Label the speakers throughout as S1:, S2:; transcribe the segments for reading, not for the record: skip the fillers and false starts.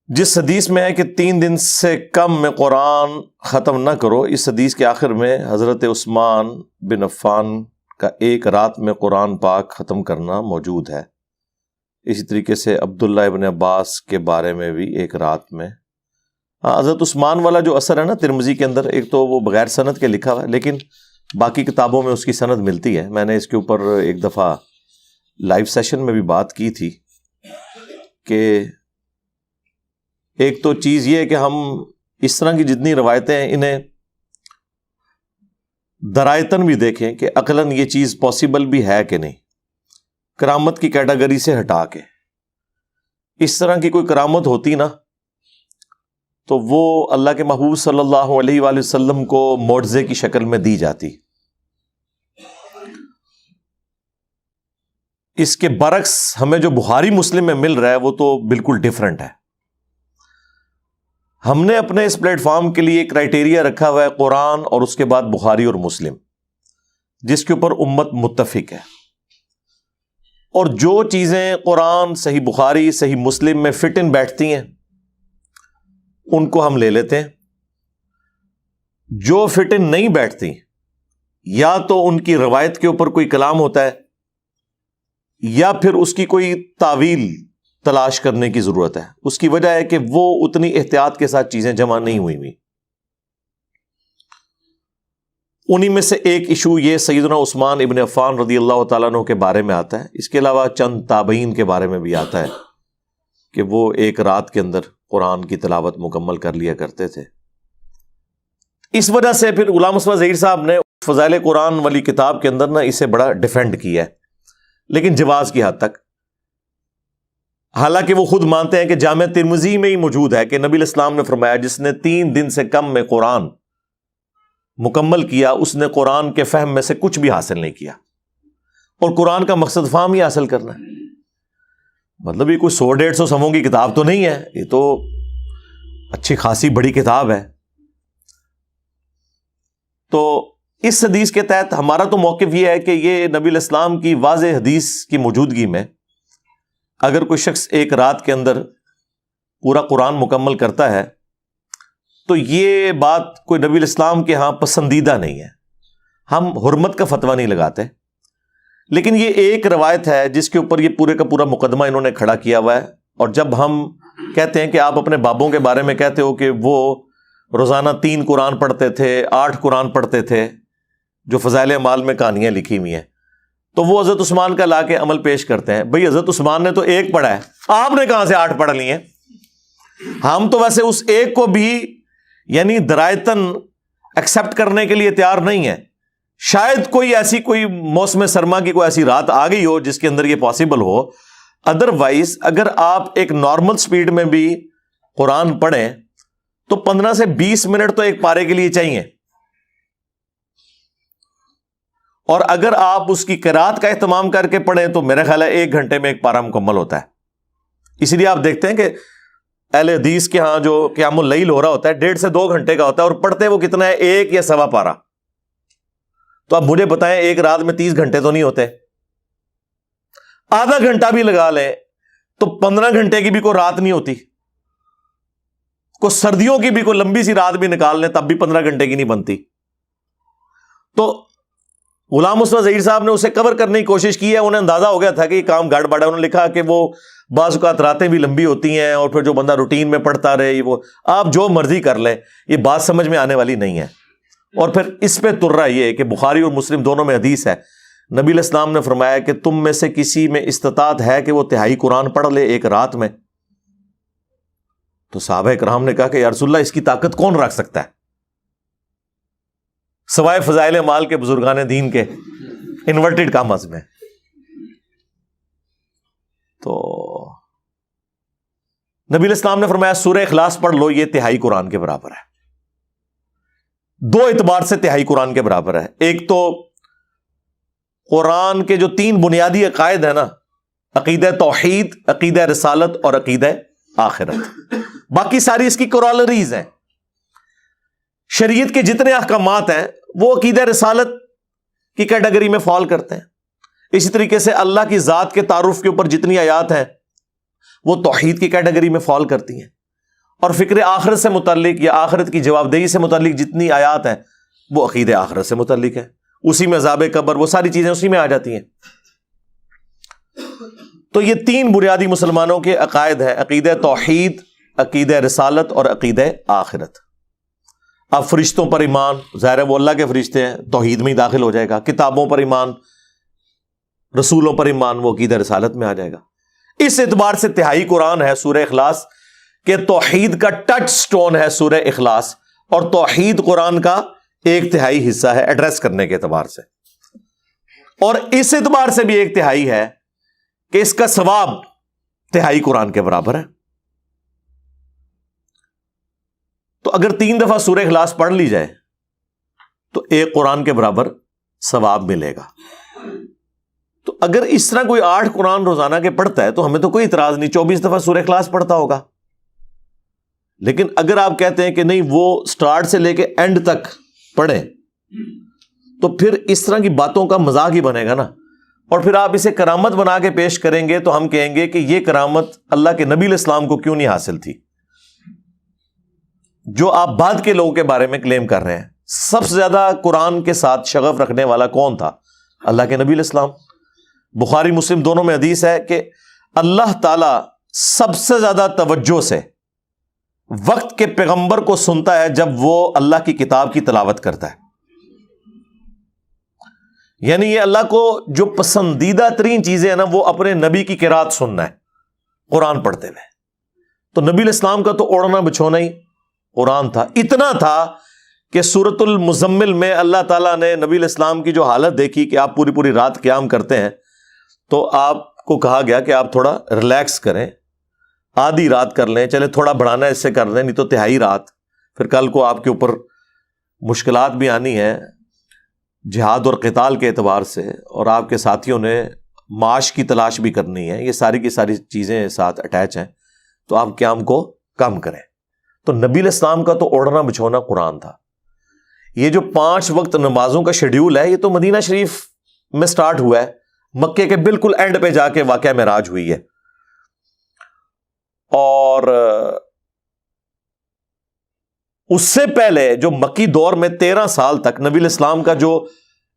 S1: جس حدیث میں ہے کہ 3 دن سے کم میں قرآن ختم نہ کرو، اس حدیث کے آخر میں حضرت عثمان بن عفان کا ایک رات میں قرآن پاک ختم کرنا موجود ہے۔ اسی طریقے سے عبداللہ ابن عباس کے بارے میں بھی ایک رات میں۔ حضرت عثمان والا جو اثر ہے نا ترمذی کے اندر، ایک تو وہ بغیر سند کے لکھا ہوا ہے، لیکن باقی کتابوں میں اس کی سند ملتی ہے۔ میں نے اس کے اوپر ایک دفعہ لائیو سیشن میں بھی بات کی تھی کہ ایک تو چیز یہ ہے کہ ہم اس طرح کی جتنی روایتیں ہیں انہیں درایتاً بھی دیکھیں کہ عقلاً یہ چیز پاسبل بھی ہے کہ نہیں، کرامت کی کیٹیگری سے ہٹا کے۔ اس طرح کی کوئی کرامت ہوتی نا تو وہ اللہ کے محبوب صلی اللہ علیہ وآلہ وسلم کو معجزے کی شکل میں دی جاتی۔ اس کے برعکس ہمیں جو بخاری مسلم میں مل رہا ہے وہ تو بالکل ڈیفرنٹ ہے۔ ہم نے اپنے اس پلیٹ فارم کے لیے کرائیٹیریا رکھا ہوا ہے قرآن اور اس کے بعد بخاری اور مسلم، جس کے اوپر امت متفق ہے، اور جو چیزیں قرآن صحیح بخاری صحیح مسلم میں فٹ ان بیٹھتی ہیں ان کو ہم لے لیتے ہیں، جو فٹ ان نہیں بیٹھتی یا تو ان کی روایت کے اوپر کوئی کلام ہوتا ہے یا پھر اس کی کوئی تعویل تلاش کرنے کی ضرورت ہے۔ اس کی وجہ ہے کہ وہ اتنی احتیاط کے ساتھ چیزیں جمع نہیں ہوئی۔ انہی میں سے ایک ایشو یہ سیدنا عثمان ابن عفان رضی اللہ تعالیٰ عنہ کے بارے میں آتا ہے۔ اس کے علاوہ چند تابعین کے بارے میں بھی آتا ہے کہ وہ ایک رات کے اندر قرآن کی تلاوت مکمل کر لیا کرتے تھے۔ اس وجہ سے پھر غلام مصطفیٰ ظہیر صاحب نے فضائل قرآن والی کتاب کے اندر نا اسے بڑا ڈیفینڈ کیا ہے، لیکن جواز کی حد تک۔ حالانکہ وہ خود مانتے ہیں کہ جامع ترمذی میں ہی موجود ہے کہ نبی الاسلام نے فرمایا جس نے 3 دن سے کم میں قرآن مکمل کیا اس نے قرآن کے فہم میں سے کچھ بھی حاصل نہیں کیا، اور قرآن کا مقصد فہم ہی حاصل کرنا ہے۔ مطلب یہ کوئی 100-150 صفحوں کی کتاب تو نہیں ہے، یہ تو اچھی خاصی بڑی کتاب ہے۔ تو اس حدیث کے تحت ہمارا تو موقف یہ ہے کہ یہ نبی الاسلام کی واضح حدیث کی موجودگی میں اگر کوئی شخص ایک رات کے اندر پورا قرآن مکمل کرتا ہے تو یہ بات کوئی نبی الاسلام کے ہاں پسندیدہ نہیں ہے۔ ہم حرمت کا فتویٰ نہیں لگاتے، لیکن یہ ایک روایت ہے جس کے اوپر یہ پورے کا پورا مقدمہ انہوں نے کھڑا کیا ہوا ہے۔ اور جب ہم کہتے ہیں کہ آپ اپنے بابوں کے بارے میں کہتے ہو کہ وہ روزانہ 3 قرآن پڑھتے تھے، 8 قرآن پڑھتے تھے، جو فضائل اعمال میں کہانیاں لکھی ہوئی ہیں، تو وہ حضرت عثمان کا لا کے عمل پیش کرتے ہیں۔ بھئی حضرت عثمان نے تو 1 پڑھا ہے، آپ نے کہاں سے 8 پڑھ لی ہیں؟ ہم تو ویسے اس 1 کو بھی یعنی درایتاً ایکسپٹ کرنے کے لیے تیار نہیں ہے۔ شاید کوئی موسم سرما کی کوئی ایسی رات آ گئی ہو جس کے اندر یہ پاسبل ہو، ادروائز اگر آپ ایک نارمل سپیڈ میں بھی قرآن پڑھیں تو 15 سے 20 منٹ تو ایک پارے کے لیے چاہیے، اور اگر آپ اس کی قرات کا اہتمام کر کے پڑھیں تو میرا خیال ہے 1 گھنٹے میں ایک پارہ مکمل ہوتا ہے۔ اسی لیے آپ دیکھتے ہیں کہ اہل حدیث کے ہاں جو قیام اللیل ہو رہا ہوتا ہے 1.5 سے 2 گھنٹے کا ہوتا ہے، اور پڑھتے وہ کتنا ہے 1 یا 1.25 پارہ۔ تو آپ مجھے بتائیں ایک رات میں 30 گھنٹے تو نہیں ہوتے، آدھا گھنٹہ بھی لگا لیں تو 15 گھنٹے کی بھی کوئی رات نہیں ہوتی، کوئی سردیوں کی بھی کوئی لمبی سی رات بھی نکال لیں تب بھی 15 گھنٹے کی نہیں بنتی۔ تو غلام مصطفیٰ ظہیر صاحب نے اسے کور کرنے کی کوشش کی ہے، انہیں اندازہ ہو گیا تھا کہ یہ کام گڑ بڑا ہے۔ انہوں نے لکھا کہ وہ بعض اوقات راتیں بھی لمبی ہوتی ہیں اور پھر جو بندہ روٹین میں پڑھتا رہے، وہ آپ جو مرضی کر لیں، یہ بات سمجھ میں آنے والی نہیں ہے۔ اور پھر اس پہ تر رہا یہ کہ بخاری اور مسلم دونوں میں حدیث ہے، نبی علیہ السلام نے فرمایا کہ تم میں سے کسی میں استطاعت ہے کہ وہ 1/3 قرآن پڑھ لے ایک رات میں؟ تو صحابہ کرام نے کہا کہ یا رسول اللہ اس کی طاقت کون رکھ سکتا ہے سوائے فضائل اعمال کے بزرگان دین کے انورٹڈ کامز میں۔ تو نبی علیہ السلام نے فرمایا سورہ اخلاص پڑھ لو، یہ 1/3 قرآن کے برابر ہے۔ 2 اعتبار سے 1/3 قرآن کے برابر ہے۔ ایک تو قرآن کے جو 3 بنیادی عقائد ہیں نا، عقیدہ توحید، عقیدہ رسالت اور عقیدہ آخرت، باقی ساری اس کی کورالریز ہیں۔ شریعت کے جتنے احکامات ہیں وہ عقیدہ رسالت کی کیٹیگری میں فال کرتے ہیں۔ اسی طریقے سے اللہ کی ذات کے تعارف کے اوپر جتنی آیات ہیں وہ توحید کی کیٹیگری میں فال کرتی ہیں۔ اور فکر آخرت سے متعلق یا آخرت کی جواب دہی سے متعلق جتنی آیات ہیں وہ عقیدہ آخرت سے متعلق ہے، اسی میں عذاب قبر، وہ ساری چیزیں اسی میں آ جاتی ہیں۔ تو یہ تین بنیادی مسلمانوں کے عقائد ہیں، عقیدہ توحید، عقیدہ رسالت اور عقیدہ آخرت۔ اب فرشتوں پر ایمان، ظاہر ہے وہ اللہ کے فرشتے ہیں، توحید میں ہی داخل ہو جائے گا۔ کتابوں پر ایمان، رسولوں پر ایمان، وہ عقیدہ رسالت میں آ جائے گا۔ اس اعتبار سے تہائی قرآن ہے سورہ اخلاص کہ توحید کا ٹچ سٹون ہے سورہ اخلاص، اور توحید قرآن کا ایک تہائی حصہ ہے ایڈریس کرنے کے اعتبار سے، اور اس اعتبار سے بھی ایک تہائی ہے کہ اس کا ثواب تہائی قرآن کے برابر ہے۔ تو اگر 3 دفعہ سورہ اخلاص پڑھ لی جائے تو ایک قرآن کے برابر ثواب ملے گا۔ تو اگر اس طرح کوئی 8 قرآن روزانہ کے پڑھتا ہے تو ہمیں تو کوئی اعتراض نہیں، 24 دفعہ سورہ اخلاص پڑھتا ہوگا۔ لیکن اگر آپ کہتے ہیں کہ نہیں وہ سٹارٹ سے لے کے اینڈ تک پڑھیں، تو پھر اس طرح کی باتوں کا مذاق ہی بنے گا نا، اور پھر آپ اسے کرامت بنا کے پیش کریں گے تو ہم کہیں گے کہ یہ کرامت اللہ کے نبی علیہ السلام کو کیوں نہیں حاصل تھی؟ جو آپ بعد کے لوگوں کے بارے میں کلیم کر رہے ہیں۔ سب سے زیادہ قرآن کے ساتھ شغف رکھنے والا کون تھا؟ اللہ کے نبی علیہ السلام۔ بخاری مسلم دونوں میں حدیث ہے کہ اللہ تعالی سب سے زیادہ توجہ سے وقت کے پیغمبر کو سنتا ہے جب وہ اللہ کی کتاب کی تلاوت کرتا ہے۔ یعنی یہ اللہ کو جو پسندیدہ ترین چیزیں ہیں نا، وہ اپنے نبی کی قرات سننا ہے قرآن پڑھتے ہوئے۔ تو نبی علیہ السلام کا تو اوڑھنا بچھونا ہی قرآن تھا، اتنا تھا کہ سورۃ المزمل میں اللہ تعالیٰ نے نبی علیہ السلام کی جو حالت دیکھی کہ آپ پوری پوری رات قیام کرتے ہیں، تو آپ کو کہا گیا کہ آپ تھوڑا ریلیکس کریں، آدھی رات کر لیں، چلے تھوڑا بڑھانا اس سے کر لیں، نہیں تو تہائی رات، پھر کل کو آپ کے اوپر مشکلات بھی آنی ہے جہاد اور قتال کے اعتبار سے، اور آپ کے ساتھیوں نے معاش کی تلاش بھی کرنی ہے، یہ ساری کی ساری چیزیں ساتھ اٹیچ ہیں، تو آپ قیام کو کم کریں۔ تو نبی علیہ السلام کا تو اوڑھنا بچھونا قرآن تھا۔ یہ جو 5 وقت نمازوں کا شیڈیول ہے، یہ تو مدینہ شریف میں سٹارٹ ہوا ہے، مکے کے بالکل اینڈ پہ جا کے واقعہ معراج ہوئی ہے، اور اس سے پہلے جو مکی دور میں 13 سال تک نبی علیہ السلام کا جو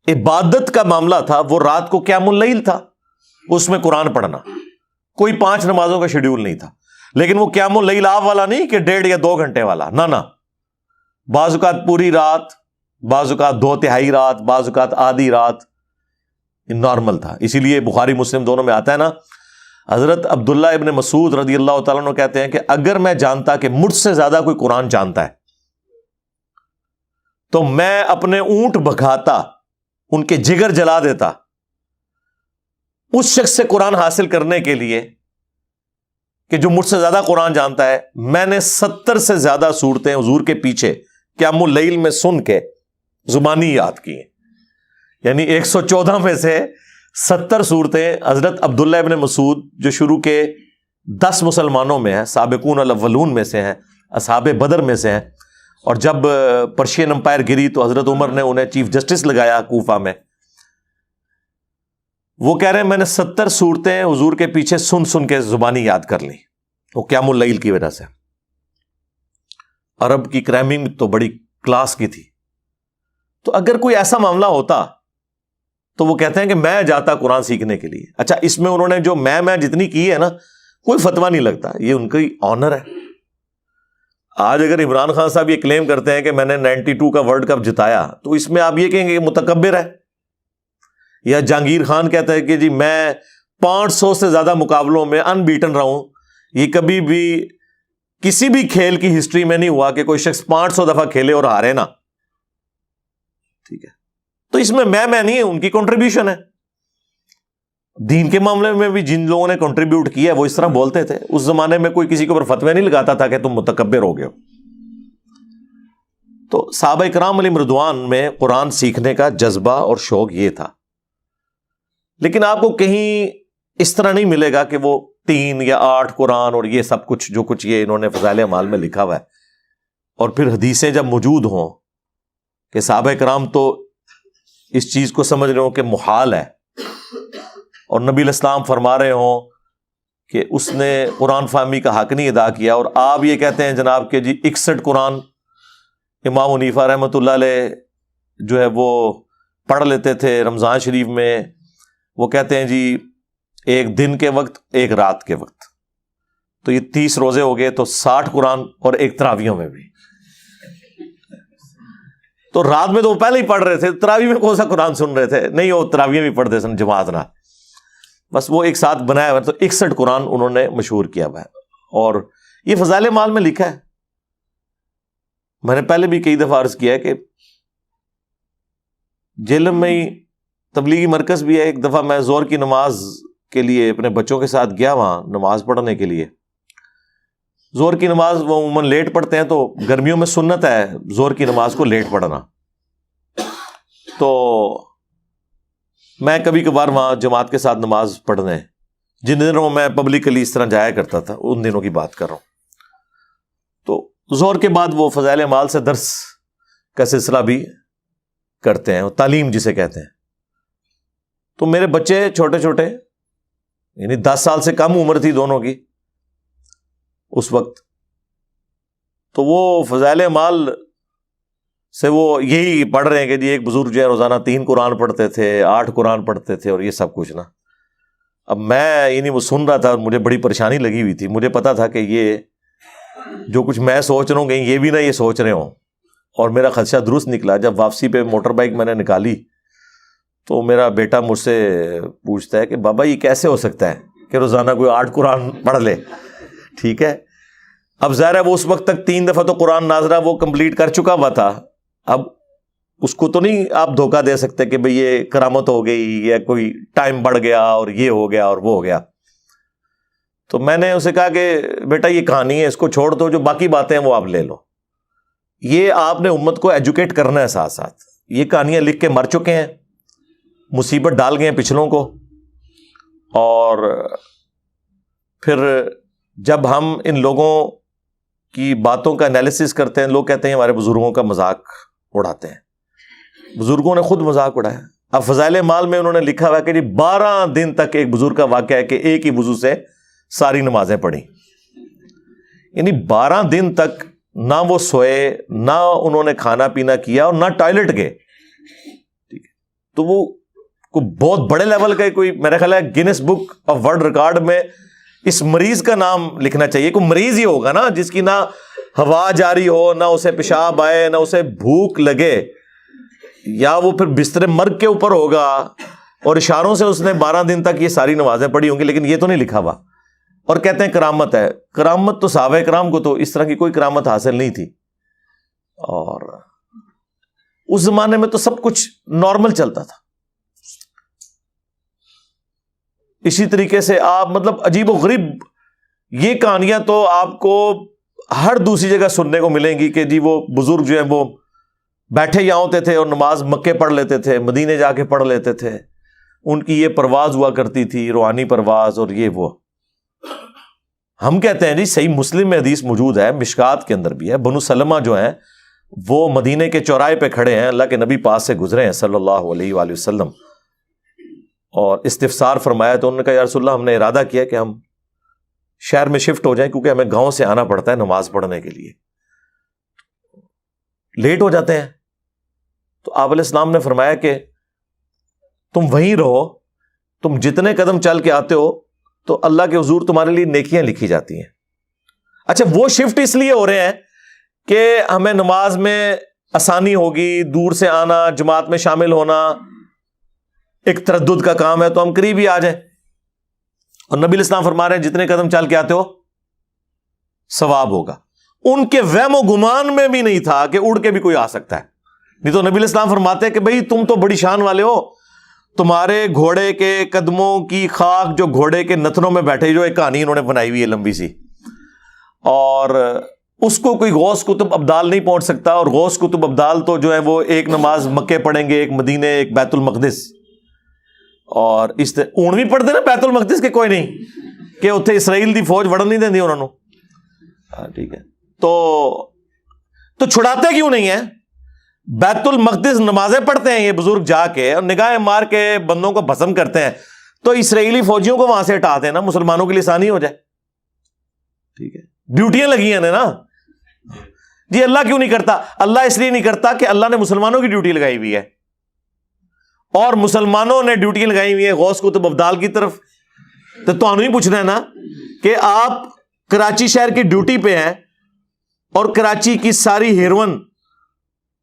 S1: عبادت کا معاملہ تھا وہ رات کو قیام اللیل تھا، اس میں قرآن پڑھنا، کوئی 5 نمازوں کا شیڈیول نہیں تھا۔ لیکن وہ قیام اللیل آپ والا نہیں کہ 1.5 یا 2 گھنٹے والا، نہ بعض اوقات پوری رات، بعض اوقات 2/3 رات، بعض اوقات آدھی رات، نارمل تھا۔ اسی لیے بخاری مسلم دونوں میں آتا ہے نا، حضرت عبداللہ ابن مسعود رضی اللہ تعالیٰ عنہ کہتے ہیں کہ اگر میں جانتا کہ مجھ سے زیادہ کوئی قرآن جانتا ہے تو میں اپنے اونٹ بھگاتا، ان کے جگر جلا دیتا اس شخص سے قرآن حاصل کرنے کے لیے کہ جو مجھ سے زیادہ قرآن جانتا ہے۔ میں نے 70 سے زیادہ صورتیں حضور کے پیچھے قیام اللیل میں سن کے زبانی یاد کی ہیں، یعنی 114 میں سے 70 صورتیں حضرت عبداللہ ابن مسعود جو شروع کے 10 مسلمانوں میں ہیں، سابقون الاولون میں سے ہیں، اصحاب بدر میں سے ہیں، اور جب پرشین امپائر گری تو حضرت عمر نے انہیں چیف جسٹس لگایا کوفہ میں، وہ کہہ رہے ہیں میں نے 70 صورتیں حضور کے پیچھے سن سن کے زبانی یاد کر لی، وہ قیام اللیل کی وجہ سے۔ عرب کی کرائمنگ تو بڑی کلاس کی تھی۔ تو اگر کوئی ایسا معاملہ ہوتا تو وہ کہتے ہیں کہ میں جاتا قرآن سیکھنے کے لیے۔ اچھا، اس میں انہوں نے جو میں جتنی کی ہے نا، کوئی فتویٰ نہیں لگتا، یہ ان کی آنر ہے۔ آج اگر عمران خان صاحب یہ کلیم کرتے ہیں کہ میں نے 92 کا ورلڈ کپ جتایا، تو اس میں آپ یہ کہیں گے کہ متکبر ہے۔ یا جہانگیر خان کہتا ہے کہ جی میں 500 سے زیادہ مقابلوں میں ان بیٹن رہا ہوں، یہ کبھی بھی کسی بھی کھیل کی ہسٹری میں نہیں ہوا کہ کوئی شخص 500 دفعہ کھیلے اور ہارے نا، ٹھیک ہے۔ تو اس میں نہیں ہے، ان کی کنٹریبیوشن ہے۔ دین کے معاملے میں بھی جن لوگوں نے کنٹریبیوٹ کیا ہے وہ اس طرح بولتے تھے۔ اس زمانے میں کوئی کسی کے اوپر فتوی نہیں لگاتا تھا کہ تم متکبر ہو گئے ہو۔ تو صحابہ کرام علیہم رضوان میں قرآن سیکھنے کا جذبہ اور شوق یہ تھا، لیکن آپ کو کہیں اس طرح نہیں ملے گا کہ وہ 3 یا 8 قرآن اور یہ سب کچھ جو کچھ یہ انہوں نے فضائل اعمال میں لکھا ہوا ہے، اور پھر حدیثیں جب موجود ہوں کہ صحابہ کرام تو اس چیز کو سمجھ رہے ہوں کہ محال ہے، اور نبی علیہ السلام فرما رہے ہوں کہ اس نے قرآن فہمی کا حق نہیں ادا کیا، اور آپ یہ کہتے ہیں جناب کہ جی 61 قرآن امام حنیفہ رحمۃ اللہ علیہ جو ہے وہ پڑھ لیتے تھے رمضان شریف میں. وہ کہتے ہیں جی ایک دن کے وقت ایک رات کے وقت، تو یہ 30 روزے ہو گئے، تو 60 قرآن اور ایک تراویحوں میں بھی. تو رات میں تو وہ پہلے ہی پڑھ رہے تھے، تراویح میں کون سا قرآن سن رہے تھے؟ نہیں، وہ تراویح بھی پڑھتے سن جماعت نہ، بس وہ ایک ساتھ بنایا ہوا. تو 61 قرآن انہوں نے مشہور کیا ہوا ہے، اور یہ فضائل اعمال میں لکھا ہے. میں نے پہلے بھی کئی دفعہ عرض کیا ہے کہ جہلم میں ہی تبلیغی مرکز بھی ہے. ایک دفعہ میں ظہر کی نماز کے لیے اپنے بچوں کے ساتھ گیا وہاں نماز پڑھنے کے لیے. ظہر کی نماز وہ عموماً لیٹ پڑھتے ہیں، تو گرمیوں میں سنت ہے ظہر کی نماز کو لیٹ پڑھنا. تو میں کبھی کبھار وہاں جماعت کے ساتھ نماز پڑھنے، جن دنوں میں پبلکلی اس طرح جایا کرتا تھا ان دنوں کی بات کر رہا ہوں. تو ظہر کے بعد وہ فضائل اعمال سے درس کا سلسلہ بھی کرتے ہیں، تعلیم جسے کہتے ہیں. تو میرے بچے چھوٹے چھوٹے، یعنی 10 سال سے کم عمر تھی دونوں کی اس وقت، تو وہ فضائل اعمال سے وہ یہی پڑھ رہے ہیں کہ جی ایک بزرگ جو ہے روزانہ 3 قرآن پڑھتے تھے، 8 قرآن پڑھتے تھے، اور یہ سب کچھ نا. اب میں یعنی وہ سن رہا تھا اور مجھے بڑی پریشانی لگی ہوئی تھی. مجھے پتا تھا کہ یہ جو کچھ میں سوچ رہا ہوں کہیں یہ بھی نہ یہ سوچ رہے ہوں، اور میرا خدشہ درست نکلا. جب واپسی پہ موٹر بائک میں نے نکالی تو میرا بیٹا مجھ سے پوچھتا ہے کہ بابا یہ کیسے ہو سکتا ہے کہ روزانہ کوئی 8 قرآن پڑھ لے. ٹھیک ہے، اب ظاہر ہے وہ اس وقت تک 3 دفعہ تو قرآن ناظرہ وہ کمپلیٹ کر چکا ہوا تھا. اب اس کو تو نہیں آپ دھوکہ دے سکتے کہ بھئی یہ کرامت ہو گئی یا کوئی ٹائم بڑھ گیا اور یہ ہو گیا اور وہ ہو گیا. تو میں نے اسے کہا کہ بیٹا یہ کہانی ہے، اس کو چھوڑ دو، جو باقی باتیں ہیں وہ آپ لے لو. یہ آپ نے امت کو ایجوکیٹ کرنا ہے. ساتھ ساتھ یہ کہانیاں لکھ کے مر چکے ہیں، مصیبت ڈال گئے ہیں پچھلوں کو. اور پھر جب ہم ان لوگوں کی باتوں کا انالیسس کرتے ہیں، لوگ کہتے ہیں ہمارے بزرگوں کا مذاق اڑاتے ہیں. بزرگوں نے خود مذاق اڑایا. اب فضائل مال میں انہوں نے لکھا ہوا کہ 12 دن تک ایک بزرگ کا واقعہ ہے کہ ایک ہی وضو سے ساری نمازیں پڑھی. یعنی 12 دن تک نہ وہ سوئے، نہ انہوں نے کھانا پینا کیا، اور نہ ٹوائلٹ گئے. تو وہ کوئی بہت بڑے لیول کا کوئی، میرا خیال ہے grains book of world record میں اس مریض کا نام لکھنا چاہیے. کوئی مریض ہی ہوگا نا جس کی نہ ہوا جاری ہو، نہ اسے پیشاب آئے، نہ اسے بھوک لگے، یا وہ پھر بستر مرگ کے اوپر ہوگا اور اشاروں سے اس نے 12 دن تک یہ ساری نمازیں پڑھی ہوں گی. لیکن یہ تو نہیں لکھا ہوا، اور کہتے ہیں کرامت ہے. کرامت تو صحابہ کرام کو تو اس طرح کی کوئی کرامت حاصل نہیں تھی، اور اس زمانے میں تو سب کچھ نارمل چلتا تھا. اسی طریقے سے آپ مطلب عجیب و غریب یہ کہانیاں تو آپ کو ہر دوسری جگہ سننے کو ملیں گی کہ جی وہ بزرگ جو ہیں وہ بیٹھے یہاں ہوتے تھے اور نماز مکے پڑھ لیتے تھے، مدینے جا کے پڑھ لیتے تھے. ان کی یہ پرواز ہوا کرتی تھی، روحانی پرواز، اور یہ وہ. ہم کہتے ہیں جی صحیح مسلم میں حدیث موجود ہے، مشکات کے اندر بھی ہے. بنو سلمہ جو ہیں وہ مدینے کے چوراہے پہ کھڑے ہیں، اللہ کے نبی پاس سے گزرے ہیں صلی اللہ علیہ وآلہ وسلم، اور استفسار فرمایا. تو انہوں نے کہا یا رسول اللہ ہم نے ارادہ کیا کہ ہم شہر میں شفٹ ہو جائیں، کیونکہ ہمیں گاؤں سے آنا پڑتا ہے نماز پڑھنے کے لیے، لیٹ ہو جاتے ہیں. تو آپ علیہ السلام نے فرمایا کہ تم وہیں رہو، تم جتنے قدم چل کے آتے ہو تو اللہ کے حضور تمہارے لیے نیکیاں لکھی جاتی ہیں. اچھا وہ شفٹ اس لیے ہو رہے ہیں کہ ہمیں نماز میں آسانی ہوگی، دور سے آنا، جماعت میں شامل ہونا ایک تردد کا کام ہے، تو ہم قریب ہی آ جائیں. اور نبی علیہ السلام فرما رہے ہیں جتنے قدم چل کے آتے ہو ثواب ہوگا. ان کے وہم و گمان میں بھی نہیں تھا کہ اڑ کے بھی کوئی آ سکتا ہے. نہیں تو نبی علیہ السلام فرماتے ہیں کہ بھئی تم تو بڑی شان والے ہو، تمہارے گھوڑے کے قدموں کی خاک جو گھوڑے کے نتنوں میں بیٹھے، جو ایک کہانی انہوں نے بنائی ہوئی ہے لمبی سی، اور اس کو کوئی غوث کتب ابدال نہیں پہنچ سکتا. اور غوث کتب ابدال تو جو ہے وہ ایک نماز مکے پڑھیں گے، ایک مدینے، ایک بیت المقدس. اور اس اونوی پڑھتے نا بیت المقدس کے کوئی نہیں کہ اتنے اسرائیل دی فوج وڑن نہیں دینی انہوں نے. ٹھیک ہے، تو چھڑاتے کیوں نہیں ہیں؟ بیت المقدس نمازیں پڑھتے ہیں یہ بزرگ جا کے، اور نگاہیں مار کے بندوں کو بھسم کرتے ہیں. تو اسرائیلی فوجیوں کو وہاں سے ہٹا دینا، مسلمانوں کے لیے آسانی ہو جائے. ٹھیک ہے، ڈیوٹیاں لگی ہیں نا. جی اللہ کیوں نہیں کرتا؟ اللہ اس لیے نہیں کرتا کہ اللہ نے مسلمانوں کی ڈیوٹی لگائی ہوئی ہے، اور مسلمانوں نے ڈیوٹی لگائی ہوئی ہے غوث قطب ابدال کی طرف. تو تمہیں ہی پوچھنا ہے نا کہ آپ کراچی شہر کی ڈیوٹی پہ ہیں اور کراچی کی ساری ہیروئن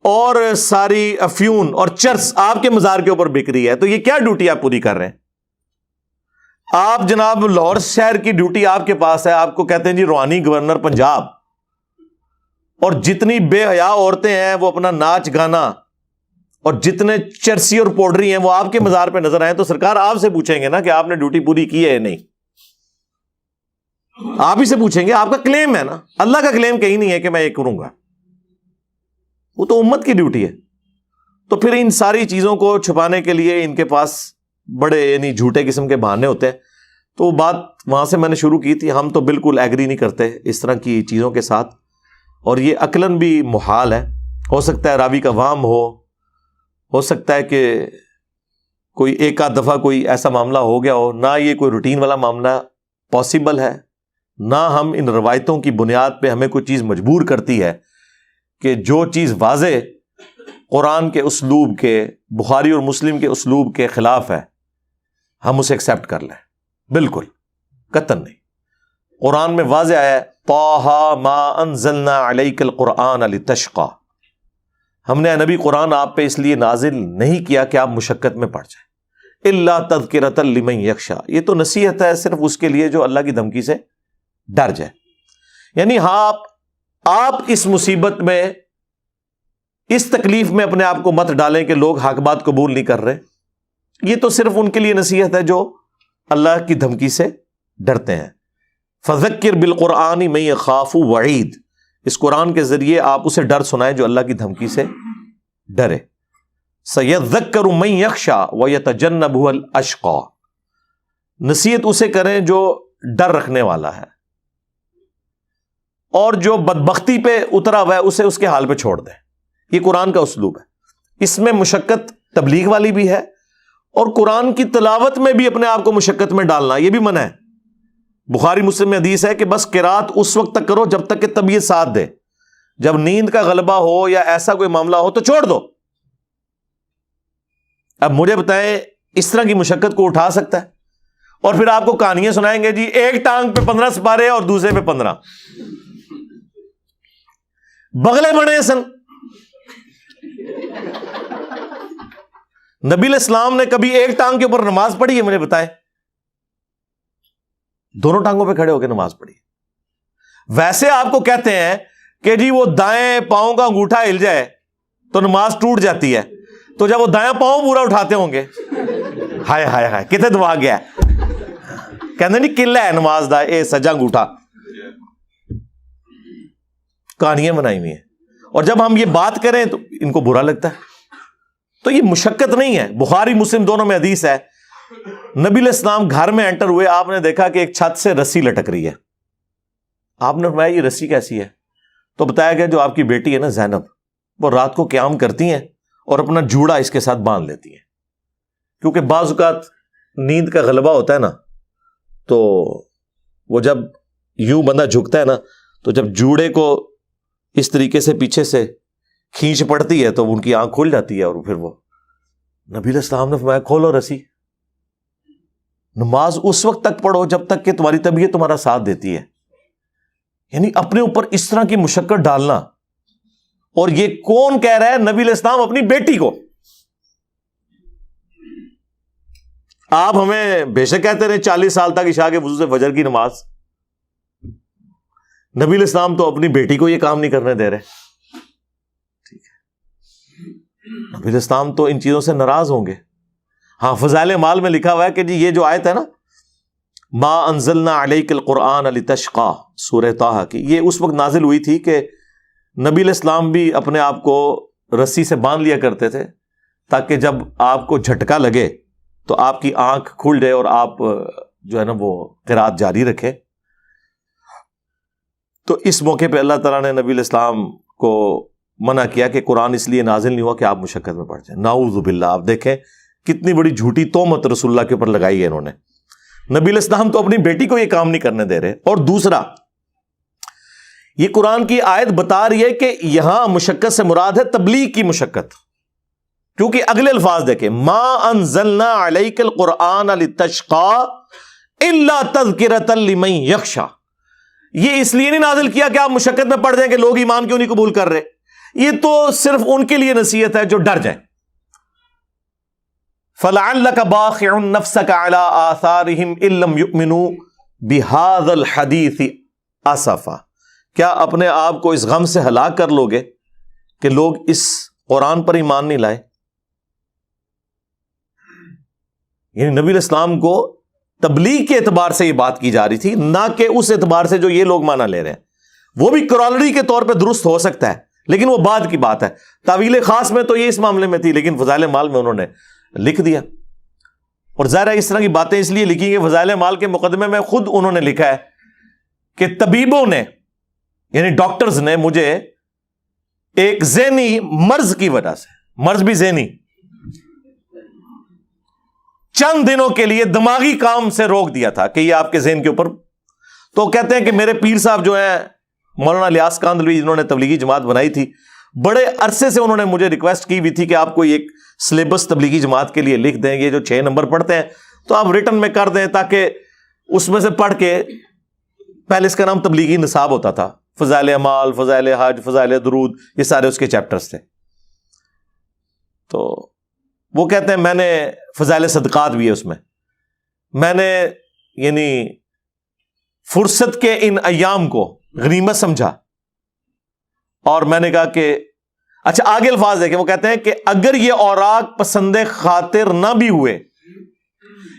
S1: اور ساری افیون اور چرس آپ کے مزار کے اوپر بک رہی ہے، تو یہ کیا ڈیوٹی آپ پوری کر رہے ہیں؟ آپ جناب لاہور شہر کی ڈیوٹی آپ کے پاس ہے، آپ کو کہتے ہیں جی روحانی گورنر پنجاب، اور جتنی بے حیا عورتیں ہیں وہ اپنا ناچ گانا، اور جتنے چرسی اور پاؤڈری ہیں وہ آپ کے مزار پہ نظر آئے، تو سرکار آپ سے پوچھیں گے نا کہ آپ نے ڈیوٹی پوری کی ہے یا نہیں. آپ ہی سے پوچھیں گے، آپ کا کلیم ہے نا. اللہ کا کلیم کہیں نہیں ہے کہ میں یہ کروں گا، وہ تو امت کی ڈیوٹی ہے. تو پھر ان ساری چیزوں کو چھپانے کے لیے ان کے پاس بڑے یعنی جھوٹے قسم کے بہانے ہوتے ہیں. تو وہ بات وہاں سے میں نے شروع کی تھی. ہم تو بالکل ایگری نہیں کرتے اس طرح کی چیزوں کے ساتھ، اور یہ عقلاً بھی محال ہے. ہو سکتا ہے راوی کا وہم ہو سکتا ہے کہ کوئی ایک آدھ دفعہ کوئی ایسا معاملہ ہو گیا ہو، نہ یہ کوئی روٹین والا معاملہ پاسبل ہے، نہ ہم ان روایتوں کی بنیاد پہ ہمیں کوئی چیز مجبور کرتی ہے کہ جو چیز واضح قرآن کے اسلوب کے، بخاری اور مسلم کے اسلوب کے خلاف ہے ہم اسے ایکسیپٹ کر لیں. بالکل قطعاً نہیں. قرآن میں واضح ہے طٰہٰ ما انزلنا علیک القرآن لتشقیٰ، ہم نے نبی قرآن آپ پہ اس لیے نازل نہیں کیا کہ آپ مشقت میں پڑ جائیں، الا تذکرۃ لمن یخشیٰ، یہ تو نصیحت ہے صرف اس کے لیے جو اللہ کی دھمکی سے ڈر جائے. یعنی ہاں آپ اس مصیبت میں، اس تکلیف میں اپنے آپ کو مت ڈالیں کہ لوگ حق بات قبول نہیں کر رہے. یہ تو صرف ان کے لیے نصیحت ہے جو اللہ کی دھمکی سے ڈرتے ہیں. فذکر بالقرآن من یخاف وعید، اس قرآن کے ذریعے آپ اسے ڈر سنائیں جو اللہ کی دھمکی سے ڈرے. سیذکر من یخشیٰ ویتجنبہ الاشقیٰ، نصیحت اسے کریں جو ڈر رکھنے والا ہے، اور جو بدبختی پہ اترا ہوا ہے اسے اس کے حال پہ چھوڑ دیں. یہ قرآن کا اسلوب ہے. اس میں مشقت تبلیغ والی بھی ہے، اور قرآن کی تلاوت میں بھی اپنے آپ کو مشقت میں ڈالنا یہ بھی منع ہے. بخاری مسلم میں حدیث ہے کہ بس قرات اس وقت تک کرو جب تک کہ طبیعت ساتھ دے، جب نیند کا غلبہ ہو یا ایسا کوئی معاملہ ہو تو چھوڑ دو. اب مجھے بتائیں اس طرح کی مشقت کو اٹھا سکتا ہے؟ اور پھر آپ کو کہانیاں سنائیں گے جی ایک ٹانگ پہ 15 سپارے اور دوسرے پہ 15، بغلے بڑے سن. نبی علیہ السلام نے کبھی ایک ٹانگ کے اوپر نماز پڑھی ہے؟ مجھے بتائیں. دونوں ٹانگوں پہ کھڑے ہو کے نماز پڑھی. ویسے آپ کو کہتے ہیں کہ جی وہ دائیں پاؤں کا انگوٹھا ہل جائے تو نماز ٹوٹ جاتی ہے، تو جب وہ دائیں پاؤں پورا اٹھاتے ہوں گے، ہائے ہائے ہائے کتنے دعا گیا کہتے نہیں قلعہ ہے نماز دا اے سجا انگوٹھا. کہانیاں بنائی ہوئی ہیں، اور جب ہم یہ بات کریں تو ان کو برا لگتا ہے. تو یہ مشقت نہیں ہے. بخاری مسلم دونوں میں حدیث ہے، نبی علیہ السلام گھر میں انٹر ہوئے، آپ نے دیکھا کہ ایک چھت سے رسی لٹک رہی ہے. آپ نے فرمایا یہ رسی کیسی ہے؟ تو بتایا گیا جو آپ کی بیٹی ہے نا زینب، وہ رات کو قیام کرتی ہیں اور اپنا جوڑا اس کے ساتھ باندھ لیتی ہیں، کیونکہ بعض اوقات نیند کا غلبہ ہوتا ہے نا، تو وہ جب یوں بندہ جھکتا ہے نا، تو جب جوڑے کو اس طریقے سے پیچھے سے کھینچ پڑتی ہے تو ان کی آنکھ کھل جاتی ہے، اور پھر وہ نبی علیہ السلام نے فرمایا کھولو رسی. نماز اس وقت تک پڑھو جب تک کہ تمہاری طبیعت تمہارا ساتھ دیتی ہے. یعنی اپنے اوپر اس طرح کی مشقت ڈالنا. اور یہ کون کہہ رہا ہے؟ نبی علیہ السلام اپنی بیٹی کو. آپ ہمیں بے شک کہتے رہے 40 سال تک عشاء کے وضو سے فجر کی نماز، نبی علیہ السلام تو اپنی بیٹی کو یہ کام نہیں کرنے دے رہے. ٹھیک ہے، نبی علیہ السلام تو ان چیزوں سے ناراض ہوں گے. ہاں فضائل مال میں لکھا ہوا ہے کہ جی یہ جو آیت ہے نا ما انزلنا علیک القرآن لتشقیٰ، سورہ طٰہٰ کی، یہ اس وقت نازل ہوئی تھی کہ نبی علیہ السلام بھی اپنے آپ کو رسی سے باندھ لیا کرتے تھے تاکہ جب آپ کو جھٹکا لگے تو آپ کی آنکھ کھل جائے اور آپ جو ہے نا وہ قرات جاری رکھے. تو اس موقع پہ اللہ تعالیٰ نے نبی علیہ السلام کو منع کیا کہ قرآن اس لیے نازل نہیں ہوا کہ آپ مشقت میں پڑ جائیں. نعوذ باللہ. آپ دیکھیں کتنی بڑی جھوٹی تہمت رسول اللہ کے اوپر لگائی ہے انہوں نے. نبی علیہ السلام تو اپنی بیٹی کو یہ کام نہیں کرنے دے رہے. اور دوسرا، یہ قرآن کی آیت بتا رہی ہے کہ یہاں مشقت سے مراد ہے تبلیغ کی مشقت، کیونکہ اگلے الفاظ دیکھیں، ما انزلنا علیک القرآن لتشقى الا تذکرۃ لمن یخشی. یہ اس لیے نہیں نازل کیا کہ آپ مشقت میں پڑ جائیں کہ لوگ ایمان کیوں نہیں قبول کر رہے، یہ تو صرف ان کے لیے نصیحت ہے جو ڈر جائیں. فَلَعَلَّكَ بَاخِعٌ نَفْسَكَ عَلَىٰ آثَارِهِمْ إِن لَّمْ يُؤْمِنُوا بِهَٰذَا الْحَدِيثِ آسَفًا. کیا اپنے آپ کو اس غم سے ہلاک کر لو گے کہ لوگ اس قرآن پر ایمان نہیں لائے؟ یعنی نبی علیہ السلام کو تبلیغ کے اعتبار سے یہ بات کی جا رہی تھی، نہ کہ اس اعتبار سے جو یہ لوگ مانا لے رہے ہیں. وہ بھی کرالری کے طور پہ درست ہو سکتا ہے، لیکن وہ بعد کی بات ہے. تعویل خاص میں تو یہ اس معاملے میں تھی، لیکن فضائل مال میں انہوں نے لکھ دیا. اور ظاہر ہے اس طرح کی باتیں اس لیے لکھی کہ فضائل مال کے مقدمے میں خود انہوں نے لکھا ہے کہ طبیبوں نے، یعنی ڈاکٹرز نے، مجھے ایک ذہنی مرض کی وجہ سے، مرض بھی ذہنی، چند دنوں کے لیے دماغی کام سے روک دیا تھا کہ یہ آپ کے ذہن کے اوپر. تو کہتے ہیں کہ میرے پیر صاحب جو ہیں مولانا الیاس کاندھلوی، جنہوں نے تبلیغی جماعت بنائی تھی، بڑے عرصے سے انہوں نے مجھے ریکویسٹ کی بھی تھی کہ آپ کوئی ایک سلیبس تبلیغی جماعت کے لیے لکھ دیں. یہ جو 6 نمبر پڑھتے ہیں تو آپ ریٹن میں کر دیں، تاکہ اس میں سے پڑھ کے، پہلے اس کا نام تبلیغی نصاب ہوتا تھا، فضائل اعمال، فضائل حج، فضائل درود، یہ سارے اس کے چیپٹرز تھے. تو وہ کہتے ہیں میں نے فضائل صدقات بھی ہے اس میں نے یعنی فرصت کے ان ایام کو غنیمت سمجھا. اور میں نے کہا کہ اچھا آگے الفاظ دیکھیں، وہ کہتے ہیں کہ اگر یہ اوراق پسند خاطر نہ بھی ہوئے،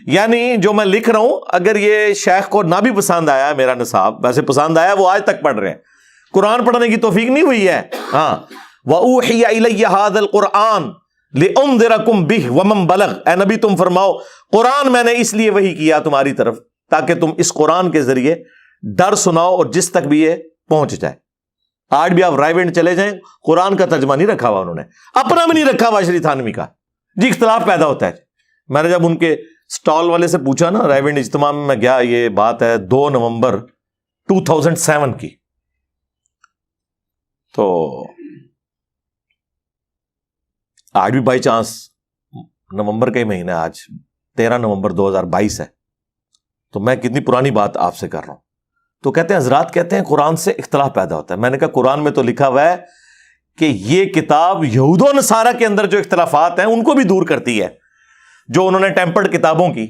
S1: یعنی جو میں لکھ رہا ہوں اگر یہ شیخ کو نہ بھی پسند آیا میرا نصاب، ویسے پسند آیا، وہ آج تک پڑھ رہے ہیں، قرآن پڑھنے کی توفیق نہیں ہوئی ہے. ہاں، وَأُوحِيَ إِلَيَّ هَذَا الْقُرْآنُ لِأُنذِرَكُم بِهِ وَمَن بَلَغَ. اے نبی تم فرماؤ قرآن میں نے اس لیے وحی کیا تمہاری طرف تاکہ تم اس قرآن کے ذریعے ڈر سناؤ اور جس تک بھی یہ پہنچ جائے. آج بھی آپ رائے وینڈ چلے جائیں، قرآن کا ترجمہ نہیں رکھا ہوا انہوں نے، اپنا بھی نہیں رکھا ہوا شری تھانوی کا. جی اختلاف پیدا ہوتا ہے. میں نے جب ان کے سٹال والے سے پوچھا نا، رائے وینڈ اجتماع میں گیا، یہ بات ہے 2 نومبر 2007 کی، تو آج بھی بائی چانس نومبر کا ہی مہینہ، آج 13 نومبر 2022 ہے، تو میں کتنی پرانی بات آپ سے کر رہا ہوں. تو کہتے ہیں حضرات کہتے ہیں قرآن سے اختلاف پیدا ہوتا ہے. میں نے کہا قرآن میں تو لکھا ہوا ہے کہ یہ کتاب یہود و نصارہ کے اندر جو اختلافات ہیں ان کو بھی دور کرتی ہے، جو انہوں نے ٹیمپرڈ کتابوں کی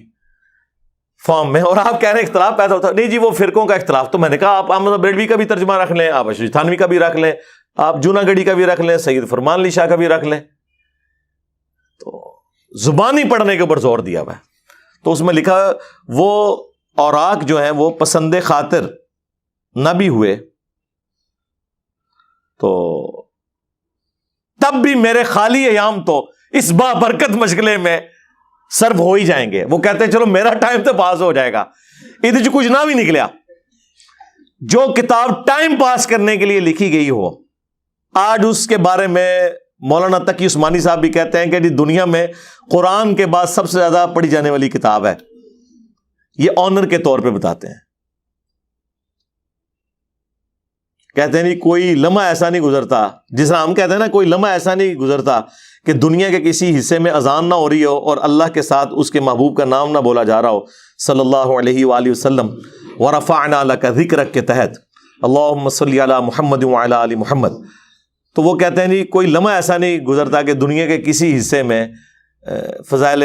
S1: فارم میں. اور آپ کہہ رہے ہیں اختلاف پیدا ہوتا ہے. نہیں جی، وہ فرقوں کا اختلاف. تو میں نے کہا آپ احمد بریلوی کا بھی ترجمہ رکھ لیں، آپ اشرف تھانوی کا بھی رکھ لیں، آپ جوناگڑھی کا بھی رکھ لیں، سید فرمان علی شاہ کا بھی رکھ لیں. تو زبانی پڑھنے کے اوپر زور دیا ہوا ہے. تو اس میں لکھا وہ اوراق جو ہیں وہ پسند خاطر نہ بھی ہوئے تو تب بھی میرے خالی ایام تو اس بابرکت مشغلے میں صرف ہو ہی جائیں گے. وہ کہتے ہیں چلو میرا ٹائم تو پاس ہو جائے گا. ادھر جو کچھ نہ بھی نکلیا، جو کتاب ٹائم پاس کرنے کے لیے لکھی گئی ہو، آج اس کے بارے میں مولانا تقی عثمانی صاحب بھی کہتے ہیں کہ جی دنیا میں قرآن کے بعد سب سے زیادہ پڑھی جانے والی کتاب ہے. یہ آنر کے طور پہ بتاتے ہیں. کہتے ہیں نہیں کوئی لمحہ ایسا نہیں گزرتا، جس طرح ہم کہتے ہیں نا کوئی لمحہ ایسا نہیں گزرتا کہ دنیا کے کسی حصے میں اذان نہ ہو رہی ہو اور اللہ کے ساتھ اس کے محبوب کا نام نہ بولا جا رہا ہو صلی اللہ علیہ وآلہ وسلم. ورفعنا لک ذکرک کے تحت اللہم صلی علی محمد وعلی آل محمد. تو وہ کہتے ہیں نہیں کوئی لمحہ ایسا نہیں گزرتا کہ دنیا کے کسی حصے میں فضائل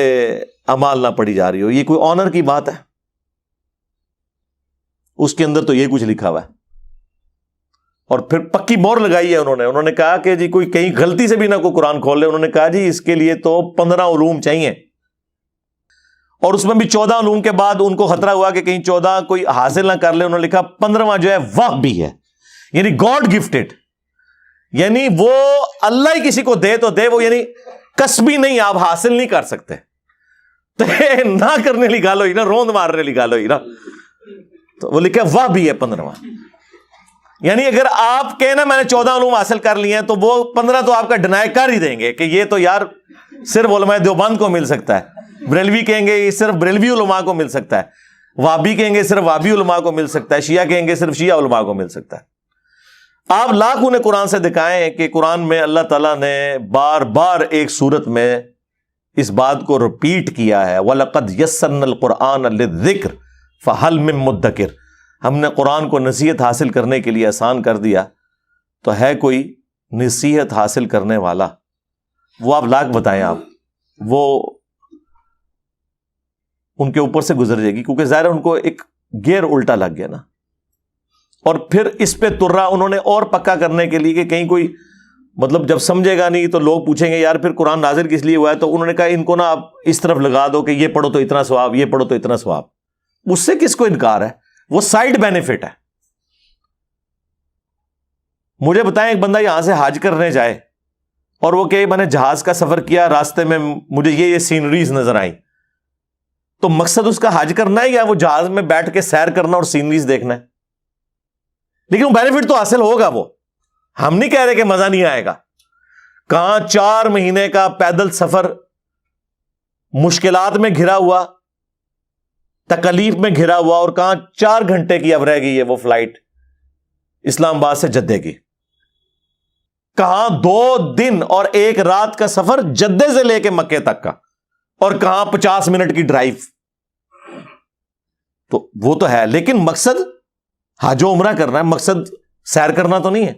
S1: اعمال نہ پڑھی جا رہی ہو. یہ کوئی آنر کی بات ہے؟ اس کے اندر تو یہ کچھ لکھا ہوا ہے. اور پھر پکی مور لگائی ہے انہوں نے کہا کہ جی کوئی کہیں غلطی سے بھی نہ کوئی قرآن کھول لے. انہوں نے کہا جی اس کے لیے تو 15 علوم چاہیے، اور اس میں بھی 14 علوم کے بعد ان کو خطرہ ہوا کہ کہیں 14 کوئی حاصل نہ کر لے. انہوں نے لکھا 15واں جو ہے وحی بھی ہے، یعنی گاڈ گفٹڈ، یعنی وہ اللہ ہی کسی کو دے تو دے، وہ یعنی کسبی نہیں، آپ حاصل نہیں کر سکتے. تو نہ کرنے لی گال ہوئی نا، روند مارنے لی گال ہوئی نا. تو وہ لکھا وحی بھی ہے 15واں. یعنی اگر آپ کہنا میں نے 14 علوم حاصل کر لیے ہیں تو وہ 15 تو آپ کا ڈینائی کر ہی دیں گے کہ یہ تو یار صرف علماء دیوبند کو مل سکتا ہے، بریلوی کہیں گے یہ صرف بریلوی علماء کو مل سکتا ہے، وہابی کہیں گے صرف وہابی علماء کو مل سکتا ہے، شیعہ کہیں گے صرف شیعہ علماء کو مل سکتا ہے۔ آپ لاکھ انہیں قرآن سے دکھائیں کہ قرآن میں اللہ تعالیٰ نے بار بار ایک صورت میں اس بات کو رپیٹ کیا ہے، وَلَقَدْ يَسَّرْنَا الْقُرْآنَ لِلذِّكْرِ فَهَلْ مِن مُدَّكِرٍ، ہم نے قرآن کو نصیحت حاصل کرنے کے لیے آسان کر دیا، تو ہے کوئی نصیحت حاصل کرنے والا؟ وہ آپ لاکھ بتائیں، آپ وہ ان کے اوپر سے گزر جائے گی، کیونکہ ظاہر ان کو ایک گیئر الٹا لگ گیا نا، اور پھر اس پہ ترا انہوں نے اور پکا کرنے کے لیے کہ کہیں کوئی مطلب جب سمجھے گا نہیں تو لوگ پوچھیں گے یار پھر قرآن نازل کس لیے ہوا ہے، تو انہوں نے کہا ان کو نا آپ اس طرف لگا دو کہ یہ پڑھو تو اتنا ثواب، یہ پڑھو تو اتنا ثواب۔ اس سے کس کو انکار ہے؟ وہ سائیڈ بینیفٹ ہے۔ مجھے بتائیں ایک بندہ یہاں سے حج کرنے جائے اور وہ کہ میں نے جہاز کا سفر کیا، راستے میں مجھے یہ سینریز نظر آئیں، تو مقصد اس کا حج کرنا ہے یا وہ جہاز میں بیٹھ کے سیر کرنا اور سینریز دیکھنا ہے؟ لیکن وہ بینیفٹ تو حاصل ہوگا، وہ ہم نہیں کہہ رہے کہ مزہ نہیں آئے گا۔ کہاں 4 مہینے کا پیدل سفر مشکلات میں گھرا ہوا، تکلیف میں گھرا ہوا، اور کہاں 4 گھنٹے کی اب رہ گئی ہے وہ فلائٹ اسلام آباد سے جدے کی، کہاں 2 دن اور 1 رات کا سفر جدے سے لے کے مکے تک کا، اور کہاں 50 منٹ کی ڈرائیو۔ تو وہ تو ہے، لیکن مقصد حج و عمرہ کرنا ہے، مقصد سیر کرنا تو نہیں ہے۔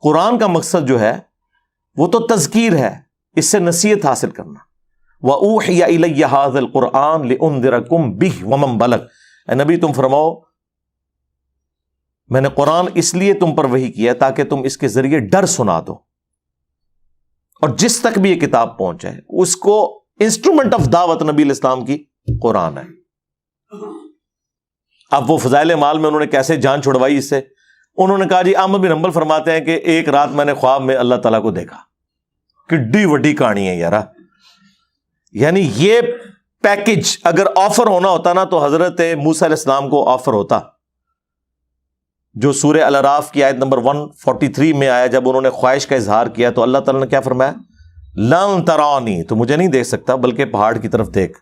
S1: قرآن کا مقصد جو ہے وہ تو تذکیر ہے، اس سے نصیحت حاصل کرنا۔ وَأُوحِيَ إِلَيَّ هَذَا الْقُرْآنُ لِأُنذِرَكُم بِهِ وَمَن بَلَغَ، اے نبی تم فرماؤ میں نے قرآن اس لیے تم پر وحی کیا تاکہ تم اس کے ذریعے ڈر سنا دو، اور جس تک بھی یہ کتاب پہنچے اس کو انسٹرومنٹ آف دعوت نبی الاسلام کی قرآن ہے۔ اب وہ فضائل مال میں انہوں نے کیسے جان چھڑوائی اس سے؟ انہوں نے کہا جی احمد بن حنبل فرماتے ہیں کہ ایک رات میں نے خواب میں اللہ تعالیٰ کو دیکھا۔ کڈی وڈی کہانی ہے یارا، یعنی یہ پیکج اگر آفر ہونا ہوتا نا تو حضرت موسیٰ علیہ السلام کو آفر ہوتا، جو سورہ الاعراف کی آیت نمبر 143 میں آیا، جب انہوں نے خواہش کا اظہار کیا تو اللہ تعالیٰ نے کیا فرمایا؟ لن ترانی، تو مجھے نہیں دیکھ سکتا بلکہ پہاڑ کی طرف دیکھ۔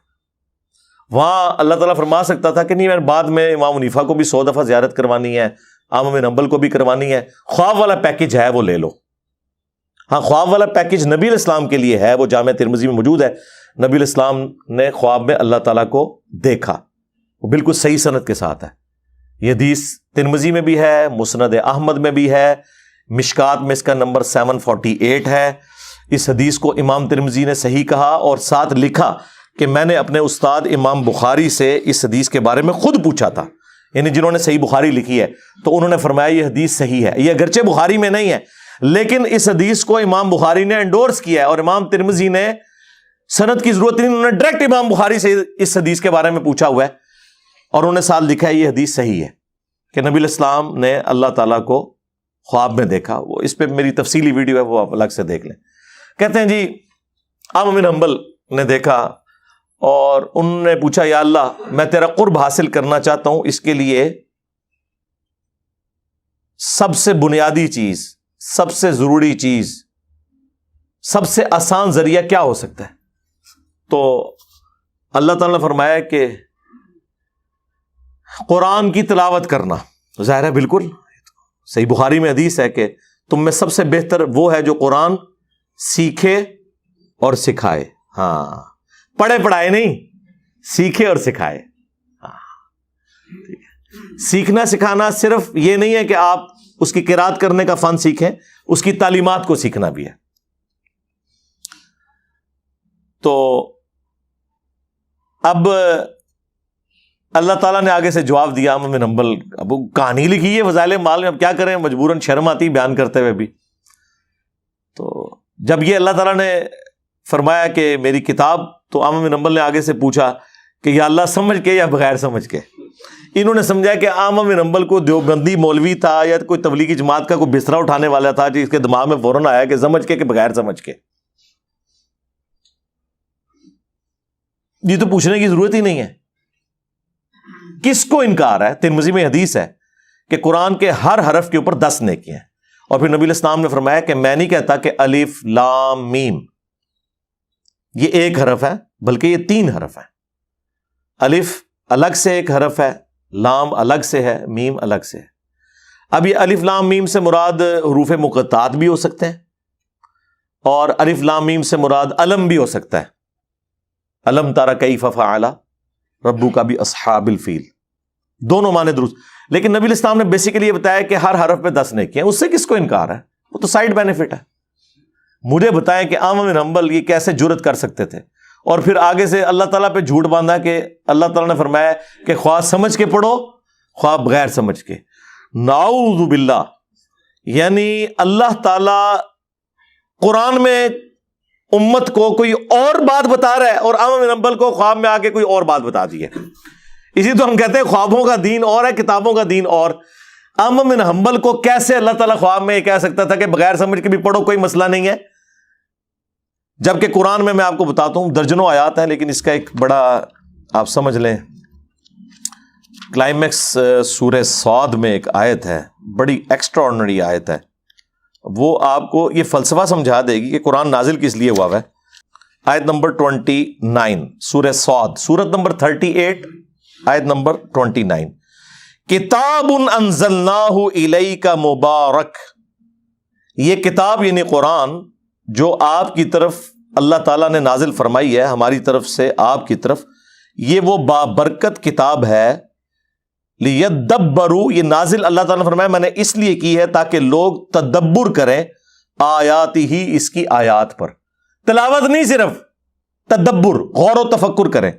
S1: وہاں اللہ تعالیٰ فرما سکتا تھا کہ نہیں میں بعد میں امام حنیفہ کو بھی 100 دفعہ زیارت کروانی ہے، احمد بن حنبل کو بھی کروانی ہے، خواب والا پیکج ہے وہ لے لو۔ ہاں خواب والا پیکج نبی علیہ السلام کے لیے ہے، وہ جامع ترمذی میں موجود ہے، نبی علیہ السلام نے خواب میں اللہ تعالیٰ کو دیکھا، وہ بالکل صحیح سند کے ساتھ ہے۔ یہ حدیث ترمذی میں بھی ہے، مسند احمد میں بھی ہے، مشکات میں اس کا نمبر 748 ہے۔ اس حدیث کو امام ترمذی نے صحیح کہا اور ساتھ لکھا کہ میں نے اپنے استاد امام بخاری سے اس حدیث کے بارے میں خود پوچھا تھا، یعنی جنہوں نے صحیح بخاری لکھی ہے، تو انہوں نے فرمایا یہ حدیث صحیح ہے۔ یہ اگرچہ بخاری میں نہیں ہے لیکن اس حدیث کو امام بخاری نے انڈورس کیا ہے، اور امام ترمذی نے سند کی ضرورت نہیں، انہوں نے ڈائریکٹ امام بخاری سے اس حدیث کے بارے میں پوچھا ہوا ہے، اور انہوں نے ساتھ لکھا ہے یہ حدیث صحیح ہے کہ نبی علیہ السلام نے اللہ تعالیٰ کو خواب میں دیکھا۔ وہ اس پہ میری تفصیلی ویڈیو ہے، وہ آپ الگ سے دیکھ لیں۔ کہتے ہیں جی احمد بن حنبل نے دیکھا اور انہوں نے پوچھا یا اللہ میں تیرا قرب حاصل کرنا چاہتا ہوں، اس کے لیے سب سے بنیادی چیز، سب سے ضروری چیز، سب سے آسان ذریعہ کیا ہو سکتا ہے؟ تو اللہ تعالیٰ نے فرمایا کہ قرآن کی تلاوت کرنا۔ ظاہر ہے بالکل صحیح بخاری میں حدیث ہے کہ تم میں سب سے بہتر وہ ہے جو قرآن سیکھے اور سکھائے۔ ہاں پڑھے پڑھائے نہیں، سیکھے اور سکھائے۔ سیکھنا سکھانا صرف یہ نہیں ہے کہ آپ اس کی قرات کرنے کا فن سیکھیں، اس کی تعلیمات کو سیکھنا بھی ہے۔ تو اب اللہ تعالیٰ نے آگے سے جواب دیا احمد بن حنبل، اب کہانی لکھی ہے فضائل مال میں، اب کیا کریں، مجبوراً شرم آتی بیان کرتے ہوئے بھی۔ تو جب یہ اللہ تعالیٰ نے فرمایا کہ میری کتاب، تو احمد بن حنبل نے آگے سے پوچھا کہ یا اللہ سمجھ کے یا بغیر سمجھ کے؟ انہوں نے سمجھا کہ احمد بن حنبل کو دیوبندی مولوی تھا یا کوئی تبلیغی جماعت کا کوئی بسترا اٹھانے والا تھا، جس کے دماغ میں فوراً آیا کہ سمجھ کے کہ بغیر سمجھ کے۔ یہ تو پوچھنے کی ضرورت ہی نہیں ہے، کس کو انکار ہے؟ ترمذی میں حدیث ہے کہ قرآن کے ہر حرف کے اوپر 10 نیکیاں ہیں، اور پھر نبی علیہ السلام نے فرمایا کہ میں نہیں کہتا کہ الف لام میم، یہ ایک حرف ہے بلکہ یہ 3 حرف ہیں. الف الگ سے ایک حرف ہے، لام الگ سے ہے، میم الگ سے ہے. اب یہ الف لام میم سے مراد حروف مقطعات بھی ہو سکتے ہیں، اور الف لام میم سے مراد علم بھی ہو سکتا ہے. علم تارا کیف فعل ربک باصحاب الفیل، دونوں معنی درست. لیکن نبی الاسلام نے بیسیکلی یہ بتایا کہ ہر حرف پہ 10 نیکیاں. اس سے کس کو انکار ہے؟ وہ تو سائیڈ بینیفٹ ہے. مجھے بتائیں کہ احمد بن حنبل یہ کیسے جرت کر سکتے تھے، اور پھر آگے سے اللہ تعالیٰ پہ جھوٹ باندھا کہ اللہ تعالیٰ نے فرمایا کہ خواہ سمجھ کے پڑھو خواہ بغیر سمجھ کے. نعوذ باللہ. یعنی اللہ تعالیٰ قرآن میں امت کو کوئی اور بات بتا رہا ہے اور احمد بن حنبل کو خواب میں آ کے کوئی اور بات بتا دی ہے. اسی تو ہم کہتے ہیں خوابوں کا دین اور ہے، کتابوں کا دین اور. احمد بن حنبل کو کیسے اللہ تعالیٰ خواب میں یہ کہہ سکتا تھا کہ بغیر سمجھ کے بھی پڑھو کوئی مسئلہ نہیں ہے، جبکہ قرآن میں آپ کو بتاتا ہوں درجنوں آیات ہیں. لیکن اس کا ایک بڑا آپ سمجھ لیں کلائمیکس سورہ صاد میں ایک آیت ہے، بڑی ایکسٹرا آرڈنری آیت ہے. وہ آپ کو یہ فلسفہ سمجھا دے گی کہ قرآن نازل کس لیے ہوا ہے. آیت نمبر 29 سورہ صاد، سورت نمبر 38 آیت نمبر 29. کتاب انزلناہ الیک مبارک، یہ کتاب یعنی قرآن جو آپ کی طرف اللہ تعالیٰ نے نازل فرمائی ہے ہماری طرف سے آپ کی طرف، یہ وہ بابرکت کتاب ہے. لیدبروا، یہ نازل اللہ تعالیٰ نے فرمایا میں نے اس لیے کی ہے تاکہ لوگ تدبر کریں آیات ہی، اس کی آیات پر. تلاوت نہیں، صرف تدبر، غور و تفکر کریں.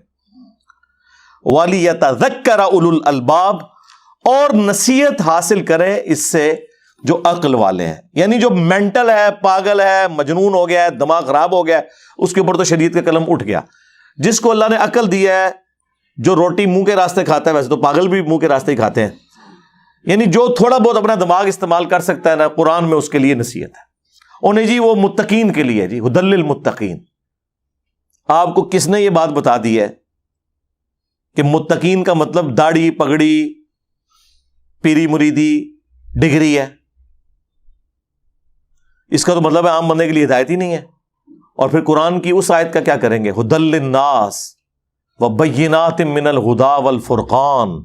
S1: وَلِيَتَذَكَّرَ أُولُو الْأَلْبَابِ، اور نصیحت حاصل کریں اس سے جو عقل والے ہیں. یعنی جو مینٹل ہے، پاگل ہے، مجنون ہو گیا ہے، دماغ خراب ہو گیا ہے، اس کے اوپر تو شریعت کا قلم اٹھ گیا. جس کو اللہ نے عقل دیا ہے، جو روٹی منہ کے راستے کھاتا ہے، ویسے تو پاگل بھی منہ کے راستے ہی کھاتے ہیں، یعنی جو تھوڑا بہت اپنا دماغ استعمال کر سکتا ہے نا، قرآن میں اس کے لیے نصیحت ہے. اور نہیں جی وہ متقین کے لیے، جی ہدی للمتقین. آپ کو کس نے یہ بات بتا دی ہے کہ متقین کا مطلب داڑھی پگڑی پیری مریدی ڈگری ہے؟ اس کا تو مطلب ہے عام بندے کے لیے ہدایت ہی نہیں ہے. اور پھر قرآن کی اس آیت کا کیا کریں گے؟ ہدی للناس وبینات من الہدی والفرقان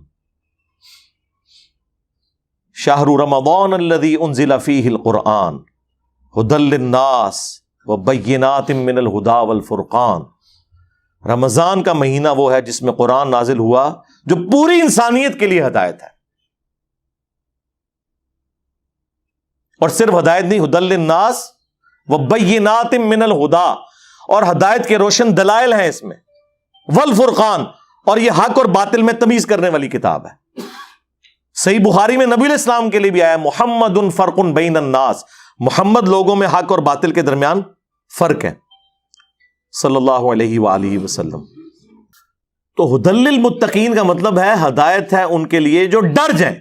S1: شہر رمضان الذی انزل فیہ القرآن ہدی للناس وبینات من الہدی والفرقان. رمضان کا مہینہ وہ ہے جس میں قرآن نازل ہوا جو پوری انسانیت کے لیے ہدایت ہے. اور صرف ہدایت نہیں، ہدی للناس وبینات من الہدی، اور ہدایت کے روشن دلائل ہیں اس میں، والفرقان، اور یہ حق اور باطل میں تمیز کرنے والی کتاب ہے. صحیح بخاری میں نبی علیہ السلام کے لیے بھی آیا محمد فرق بین الناس، محمد لوگوں میں حق اور باطل کے درمیان فرق ہے، صلی اللہ علیہ وآلہ وسلم. تو ہدی للمتقین کا مطلب ہے ہدایت ہے ان کے لیے جو ڈر جائیں.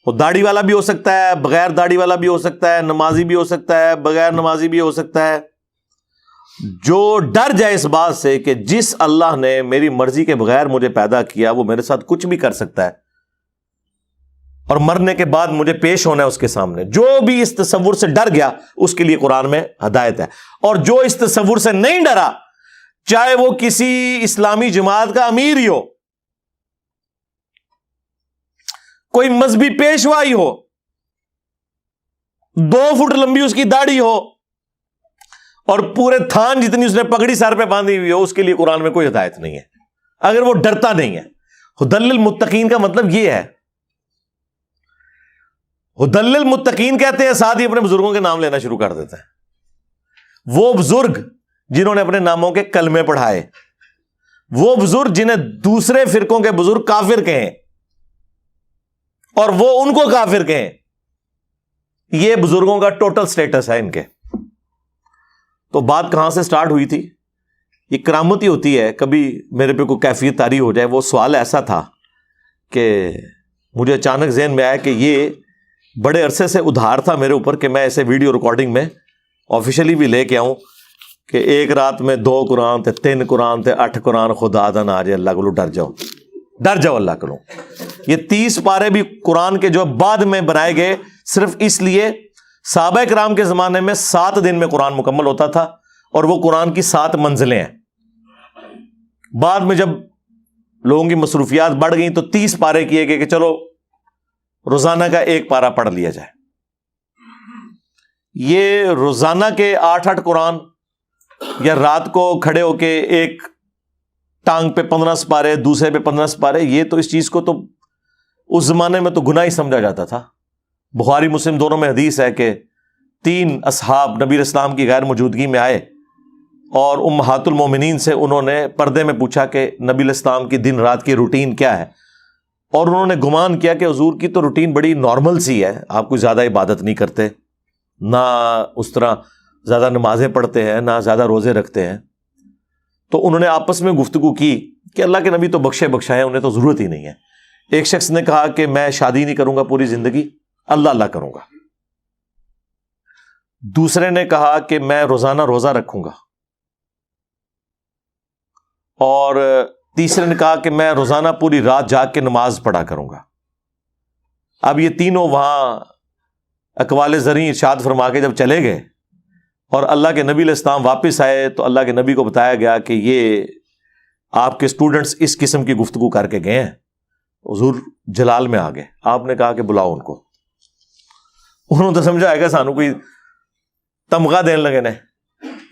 S1: وہ داڑھی والا بھی ہو سکتا ہے، بغیر داڑھی والا بھی ہو سکتا ہے، نمازی بھی ہو سکتا ہے، بغیر نمازی بھی ہو سکتا ہے. جو ڈر جائے اس بات سے کہ جس اللہ نے میری مرضی کے بغیر مجھے پیدا کیا وہ میرے ساتھ کچھ بھی کر سکتا ہے، اور مرنے کے بعد مجھے پیش ہونا ہے اس کے سامنے. جو بھی اس تصور سے ڈر گیا اس کے لیے قرآن میں ہدایت ہے. اور جو اس تصور سے نہیں ڈرا، چاہے وہ کسی اسلامی جماعت کا امیر ہی ہو، کوئی مذہبی پیشوائی ہو، 2 فٹ لمبی اس کی داڑھی ہو، اور پورے تھان جتنی اس نے پگڑی سر پہ باندھی ہوئی ہو، اس کے لیے قرآن میں کوئی ہدایت نہیں ہے اگر وہ ڈرتا نہیں ہے. ہدی للمتقین کا مطلب یہ ہے. ہدی للمتقین کہتے ہیں، ساتھ ہی اپنے بزرگوں کے نام لینا شروع کر دیتے ہیں. وہ بزرگ جنہوں نے اپنے ناموں کے کلمے پڑھائے، وہ بزرگ جنہیں دوسرے فرقوں کے بزرگ کافر کہیں اور وہ ان کو کافر کہیں، یہ بزرگوں کا ٹوٹل سٹیٹس ہے ان کے. تو بات کہاں سے سٹارٹ ہوئی تھی؟ یہ کرامت ہی ہوتی ہے. کبھی میرے پہ کوئی کیفیت طاری ہو جائے. وہ سوال ایسا تھا کہ مجھے اچانک ذہن میں آیا کہ یہ بڑے عرصے سے ادھار تھا میرے اوپر کہ میں ایسے ویڈیو ریکارڈنگ میں آفیشلی بھی لے کے آؤں کہ ایک رات میں 2 قرآن تھے، 3 قرآن تھے، 8 قرآن، خدا دا نہ آ جائے، اللہ کو ڈر جاؤ اللہ کرو. یہ 30 پارے بھی قرآن کے جو بعد میں بنائے گئے صرف اس لیے، صحابہ کرام کے زمانے میں 7 دن میں قرآن مکمل ہوتا تھا، اور وہ قرآن کی 7 منزلیں ہیں. بعد میں جب لوگوں کی مصروفیات بڑھ گئیں تو 30 پارے کیے گئے کہ چلو روزانہ کا 1 پارہ پڑھ لیا جائے. یہ روزانہ کے 8 قرآن یا رات کو کھڑے ہو کے ایک ٹانگ پہ 15 سپارے دوسرے پہ 15 سپارے، یہ تو اس چیز کو تو اس زمانے میں تو گناہ ہی سمجھا جاتا تھا. بخاری مسلم دونوں میں حدیث ہے کہ 3 اصحاب نبی علیہ السلام کی غیر موجودگی میں آئے اور امہات المومنین سے انہوں نے پردے میں پوچھا کہ نبی علیہ السلام کی دن رات کی روٹین کیا ہے، اور انہوں نے گمان کیا کہ حضور کی تو روٹین بڑی نارمل سی ہے، آپ کوئی زیادہ عبادت نہیں کرتے، نہ اس طرح زیادہ نمازیں پڑھتے ہیں، نہ زیادہ روزے رکھتے ہیں. تو انہوں نے آپس میں گفتگو کی کہ اللہ کے نبی تو بخشے بخشائے، انہیں تو ضرورت ہی نہیں ہے. ایک شخص نے کہا کہ میں شادی نہیں کروں گا پوری زندگی، اللہ اللہ کروں گا. دوسرے نے کہا کہ میں روزانہ روزہ رکھوں گا، اور تیسرے نے کہا کہ میں روزانہ پوری رات جاگ کے نماز پڑھا کروں گا. اب یہ تینوں وہاں اقوال زرعی ارشاد فرما کے جب چلے گئے اور اللہ کے نبی علیہ السلام واپس آئے تو اللہ کے نبی کو بتایا گیا کہ یہ آپ کے اسٹوڈنٹس اس قسم کی گفتگو کر کے گئے ہیں. حضور جلال میں آ گئے. آپ نے کہا کہ بلاؤ ان کو. انہوں نے تو سمجھا ہے کہ سانو کوئی تمغہ دینے لگے نے.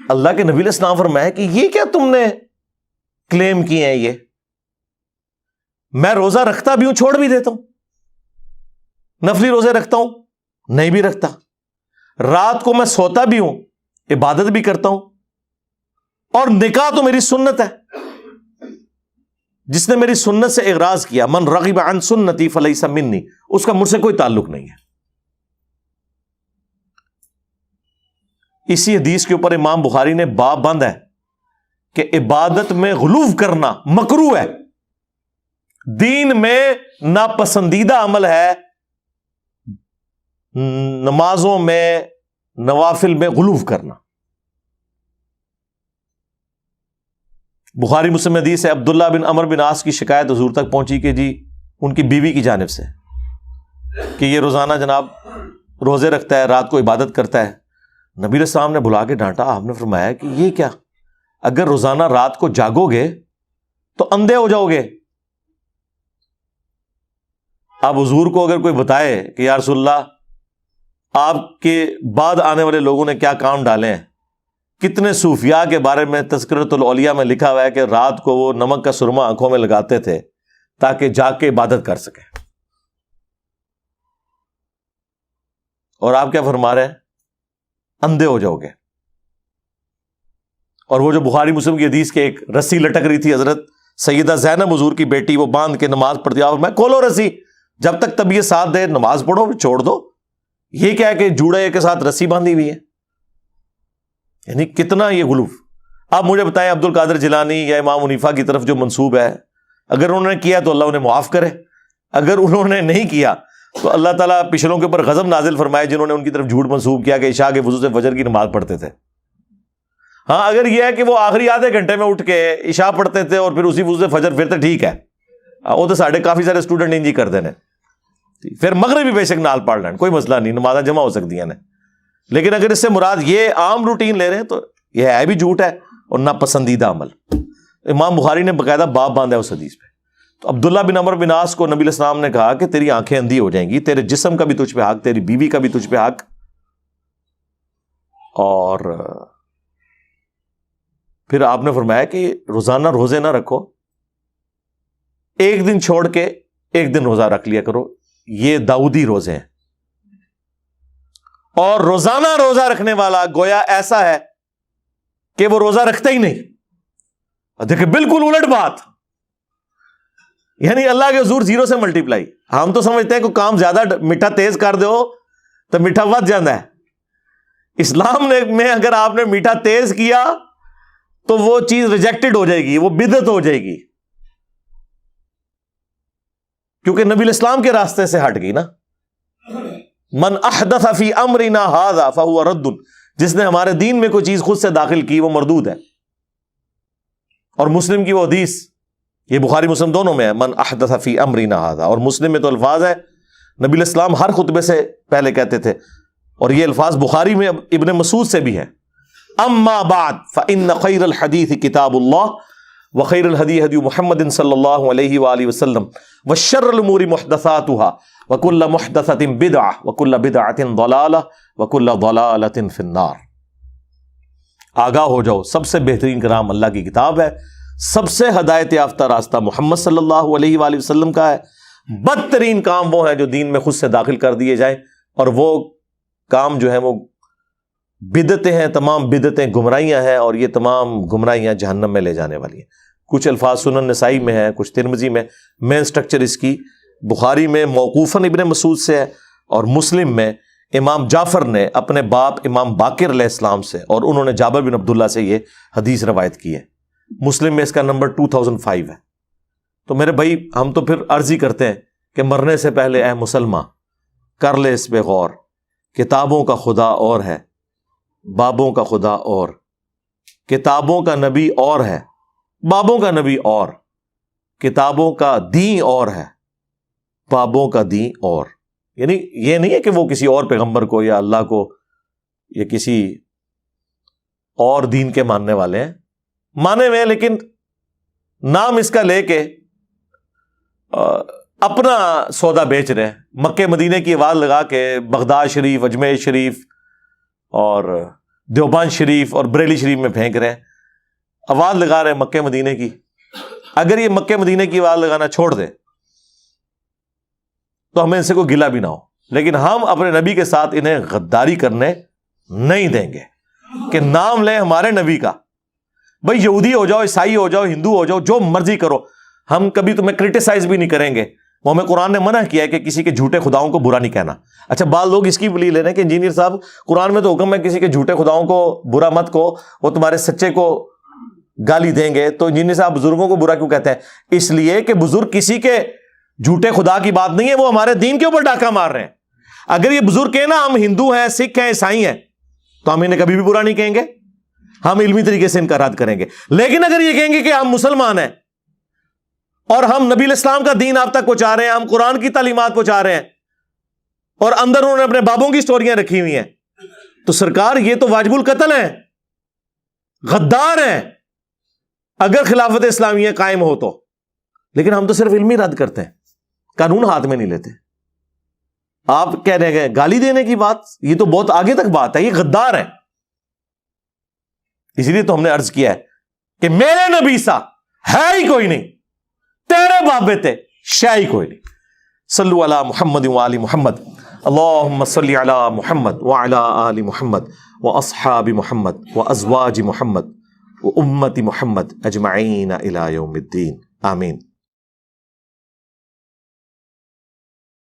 S1: اللہ کے نبی علیہ السلام فرمایا کہ یہ کیا تم نے کلیم کیے ہیں، یہ میں روزہ رکھتا بھی ہوں چھوڑ بھی دیتا ہوں، نفلی روزے رکھتا ہوں نہیں بھی رکھتا، رات کو میں سوتا بھی ہوں عبادت بھی کرتا ہوں، اور نکاح تو میری سنت ہے. جس نے میری سنت سے اغراض کیا، من رغب عن سنتی فلیس منی، اس کا مجھ سے کوئی تعلق نہیں ہے. اسی حدیث کے اوپر امام بخاری نے باب بند ہے کہ عبادت میں غلو کرنا مکروہ ہے، دین میں ناپسندیدہ عمل ہے نمازوں میں نوافل میں غلو کرنا. بخاری مسلم حدیث ہے، عبداللہ بن عمر بن عاص کی شکایت حضور تک پہنچی کہ جی ان کی بیوی کی جانب سے کہ یہ روزانہ جناب روزے رکھتا ہے، رات کو عبادت کرتا ہے. نبی علیہ السلام نے بلا کے ڈانٹا. آپ نے فرمایا کہ یہ کیا، اگر روزانہ رات کو جاگو گے تو اندھے ہو جاؤ گے. اب حضور کو اگر کوئی بتائے کہ یا رسول اللہ آپ کے بعد آنے والے لوگوں نے کیا کام ڈالے ہیں، کتنے صوفیاء کے بارے میں تذکرۃ الاولیاء میں لکھا ہوا ہے کہ رات کو وہ نمک کا سرما آنکھوں میں لگاتے تھے تاکہ جاگ کے عبادت کر سکیں، اور آپ کیا فرما رہے ہیں، اندھے ہو جاؤ گے. اور وہ جو بخاری مسلم کی حدیث کے ایک رسی لٹک رہی تھی، حضرت سیدہ زینب حضور کی بیٹی، وہ باندھ کے نماز پڑھتی، آپ میں کھولو رسی، جب تک طبیعت ساتھ دے نماز پڑھو چھوڑ دو. یہ کیا ہے کہ جوڑے کے ساتھ رسی باندھی ہوئی ہے، یعنی کتنا یہ غلو. آپ مجھے بتائیں عبد القادر جیلانی یا امام حنیفہ کی طرف جو منسوب ہے، اگر انہوں نے کیا تو اللہ انہیں معاف کرے، اگر انہوں نے نہیں کیا تو اللہ تعالیٰ پچھلوں کے اوپر غضب نازل فرمائے جنہوں نے ان کی طرف جھوٹ منسوب کیا کہ عشاء کے وضو سے فجر کی نماز پڑھتے تھے. ہاں اگر یہ ہے کہ وہ آخری آدھے گھنٹے میں اٹھ کے عشاء پڑھتے تھے اور پھر اسی وضو سے فجر، پھر تو ٹھیک ہے، وہ تو ساڑھے کافی سارے اسٹوڈنٹ انجی کر دینے، پھر مغرب بھی بے شک نال پڑھ لین، کوئی مسئلہ نہیں، نمازیں جمع ہو سکتی ہیں. لیکن اگر اس سے مراد یہ عام روٹین لے رہے ہیں تو یہ ہے بھی جھوٹ ہے اور ناپسندیدہ عمل. امام بخاری نے باقاعدہ باب باندھا ہے اس حدیث پہ. تو عبداللہ بن عمر بن عاص کو نبی علیہ السلام نے کہا کہ تیری آنکھیں اندھی ہو جائیں گی، تیرے جسم کا بھی تجھ پہ حق، تیری بیوی کا بھی تجھ پہ حق. اور پھر آپ نے فرمایا کہ روزانہ روزے نہ رکھو، ایک دن چھوڑ کے ایک دن روزہ رکھ لیا کرو، یہ داؤدی روزے ہیں. اور روزانہ روزہ رکھنے والا گویا ایسا ہے کہ وہ روزہ رکھتا ہی نہیں. دیکھیں بالکل الٹ بات، یعنی اللہ کے حضور 0 سے ملٹیپلائی. ہم تو سمجھتے ہیں کہ کام زیادہ میٹھا تیز کر دو تو میٹھا ود جاتا ہے. اسلام میں اگر آپ نے میٹھا تیز کیا تو وہ چیز ریجیکٹڈ ہو جائے گی، وہ بدعت ہو جائے گی، کیونکہ نبی الاسلام کے راستے سے ہٹ گئی نا. من احدث فی امرنا ھذا فہو رد، جس نے ہمارے دین میں کوئی چیز خود سے داخل کی وہ مردود ہے. اور مسلم کی وہ حدیث، یہ بخاری مسلم دونوں میں ہے، من احدث فی امرنا ھذا، اور مسلم میں تو الفاظ ہے نبی علیہ السلام ہر خطبے سے پہلے کہتے تھے، اور یہ الفاظ بخاری میں ابن مسعود سے بھی ہے. اما بعد فان خیر الحدیث کتاب اللہ وخیر الہدی ہدی محمد صلی اللہ علیہ وآلہ وسلم وشر الامور محدثاتها وکل محدثۃ بدعہ وکل بدعۃ ضلالہ وکل ضلالۃ فی النار۔ آگاہ ہو جاؤ، سب سے بہترین کلام اللہ کی کتاب ہے، سب سے ہدایت یافتہ راستہ محمد صلی اللہ علیہ وآلہ وسلم کا ہے۔ بدترین کام وہ ہیں جو دین میں خود سے داخل کر دیے جائیں، اور وہ کام جو ہیں وہ بدعتیں ہیں، تمام بدعتیں گمراہیاں ہیں، اور یہ تمام گمراہیاں جہنم میں لے جانے والی ہیں۔ کچھ الفاظ سنن نسائی میں ہیں، کچھ ترمذی میں، مین سٹرکچر اس کی بخاری میں موقوفاً ابن مسعود سے ہے، اور مسلم میں امام جعفر نے اپنے باپ امام باقر علیہ السلام سے، اور انہوں نے جابر بن عبداللہ سے یہ حدیث روایت کی ہے۔ مسلم میں اس کا نمبر 2005 ہے۔ تو میرے بھائی، ہم تو پھر عرض ہی کرتے ہیں کہ مرنے سے پہلے اے مسلمان کر لے اس پہ غور، کتابوں کا خدا اور ہے، بابوں کا خدا اور، کتابوں کا نبی اور ہے، بابوں کا نبی اور، کتابوں کا دین اور ہے، بابوں کا دین اور۔ یعنی یہ نہیں ہے کہ وہ کسی اور پیغمبر کو یا اللہ کو یا کسی اور دین کے ماننے والے ہیں، مانے ہوئے ہیں، لیکن نام اس کا لے کے اپنا سودا بیچ رہے ہیں۔ مکے مدینے کی آواز لگا کے بغداد شریف، اجمیر شریف اور دیوبند شریف اور بریلی شریف میں پھینک رہے ہیں، آواز لگا رہے ہیں مکے مدینے کی۔ اگر یہ مکے مدینے کی آواز لگانا چھوڑ دے تو ہمیں ان سے کوئی گلہ بھی نہ ہو، لیکن ہم اپنے نبی کے ساتھ انہیں غداری کرنے نہیں دیں گے کہ نام لیں ہمارے نبی کا۔ بھائی یہودی ہو جاؤ، عیسائی ہو جاؤ، ہندو ہو جاؤ، جو مرضی کرو، ہم کبھی تمہیں کرٹیسائز بھی نہیں کریں گے۔ وہ ہمیں قرآن نے منع کیا ہے کہ کسی کے جھوٹے خداؤں کو برا نہیں کہنا۔ اچھا، بعض لوگ اس کی بلی لے رہے ہیں کہ انجینئر صاحب قرآن میں تو حکم ہے کسی کے جھوٹے خداؤں کو برا مت کو، وہ تمہارے سچے کو گالی دیں گے، تو انجینئر صاحب بزرگوں کو برا کیوں کہتے ہیں؟ اس لیے کہ بزرگ کسی کے جھوٹے خدا کی بات نہیں ہے، وہ ہمارے دین کے اوپر ڈاکہ مار رہے ہیں۔ اگر یہ بزرگ کہیں نا ہم ہندو ہیں، سکھ ہیں، عیسائی ہیں، تو ہم انہیں کبھی بھی برا نہیں کہیں گے، ہم علمی طریقے سے ان کا رد کریں گے۔ لیکن اگر یہ کہیں گے کہ ہم مسلمان ہیں اور ہم نبی الاسلام کا دین آپ تک پہنچا رہے ہیں، ہم قرآن کی تعلیمات پہنچا رہے ہیں، اور اندر انہوں نے اپنے بابوں کی سٹوریاں رکھی ہوئی ہیں، تو سرکار یہ تو واجب القتل ہیں، غدار ہیں اگر خلافت اسلامیہ قائم ہو تو۔ لیکن ہم تو صرف علمی رد کرتے ہیں، قانون ہاتھ میں نہیں لیتے۔ آپ کہہ رہے ہیں گالی دینے کی بات، یہ تو بہت آگے تک بات ہے، یہ غدار ہے۔ اسی لیے تو ہم نے عرض کیا ہے کہ میرے نبی سا ہے ہی کوئی نہیں، تیرے بابے تے شے ہی کوئی نہیں۔ صلو علی محمد وآل محمد، اللہم صلی علی محمد وعلی آل محمد واصحاب محمد وازواج محمد وامت محمد اجمعین الی یوم الدین، آمین۔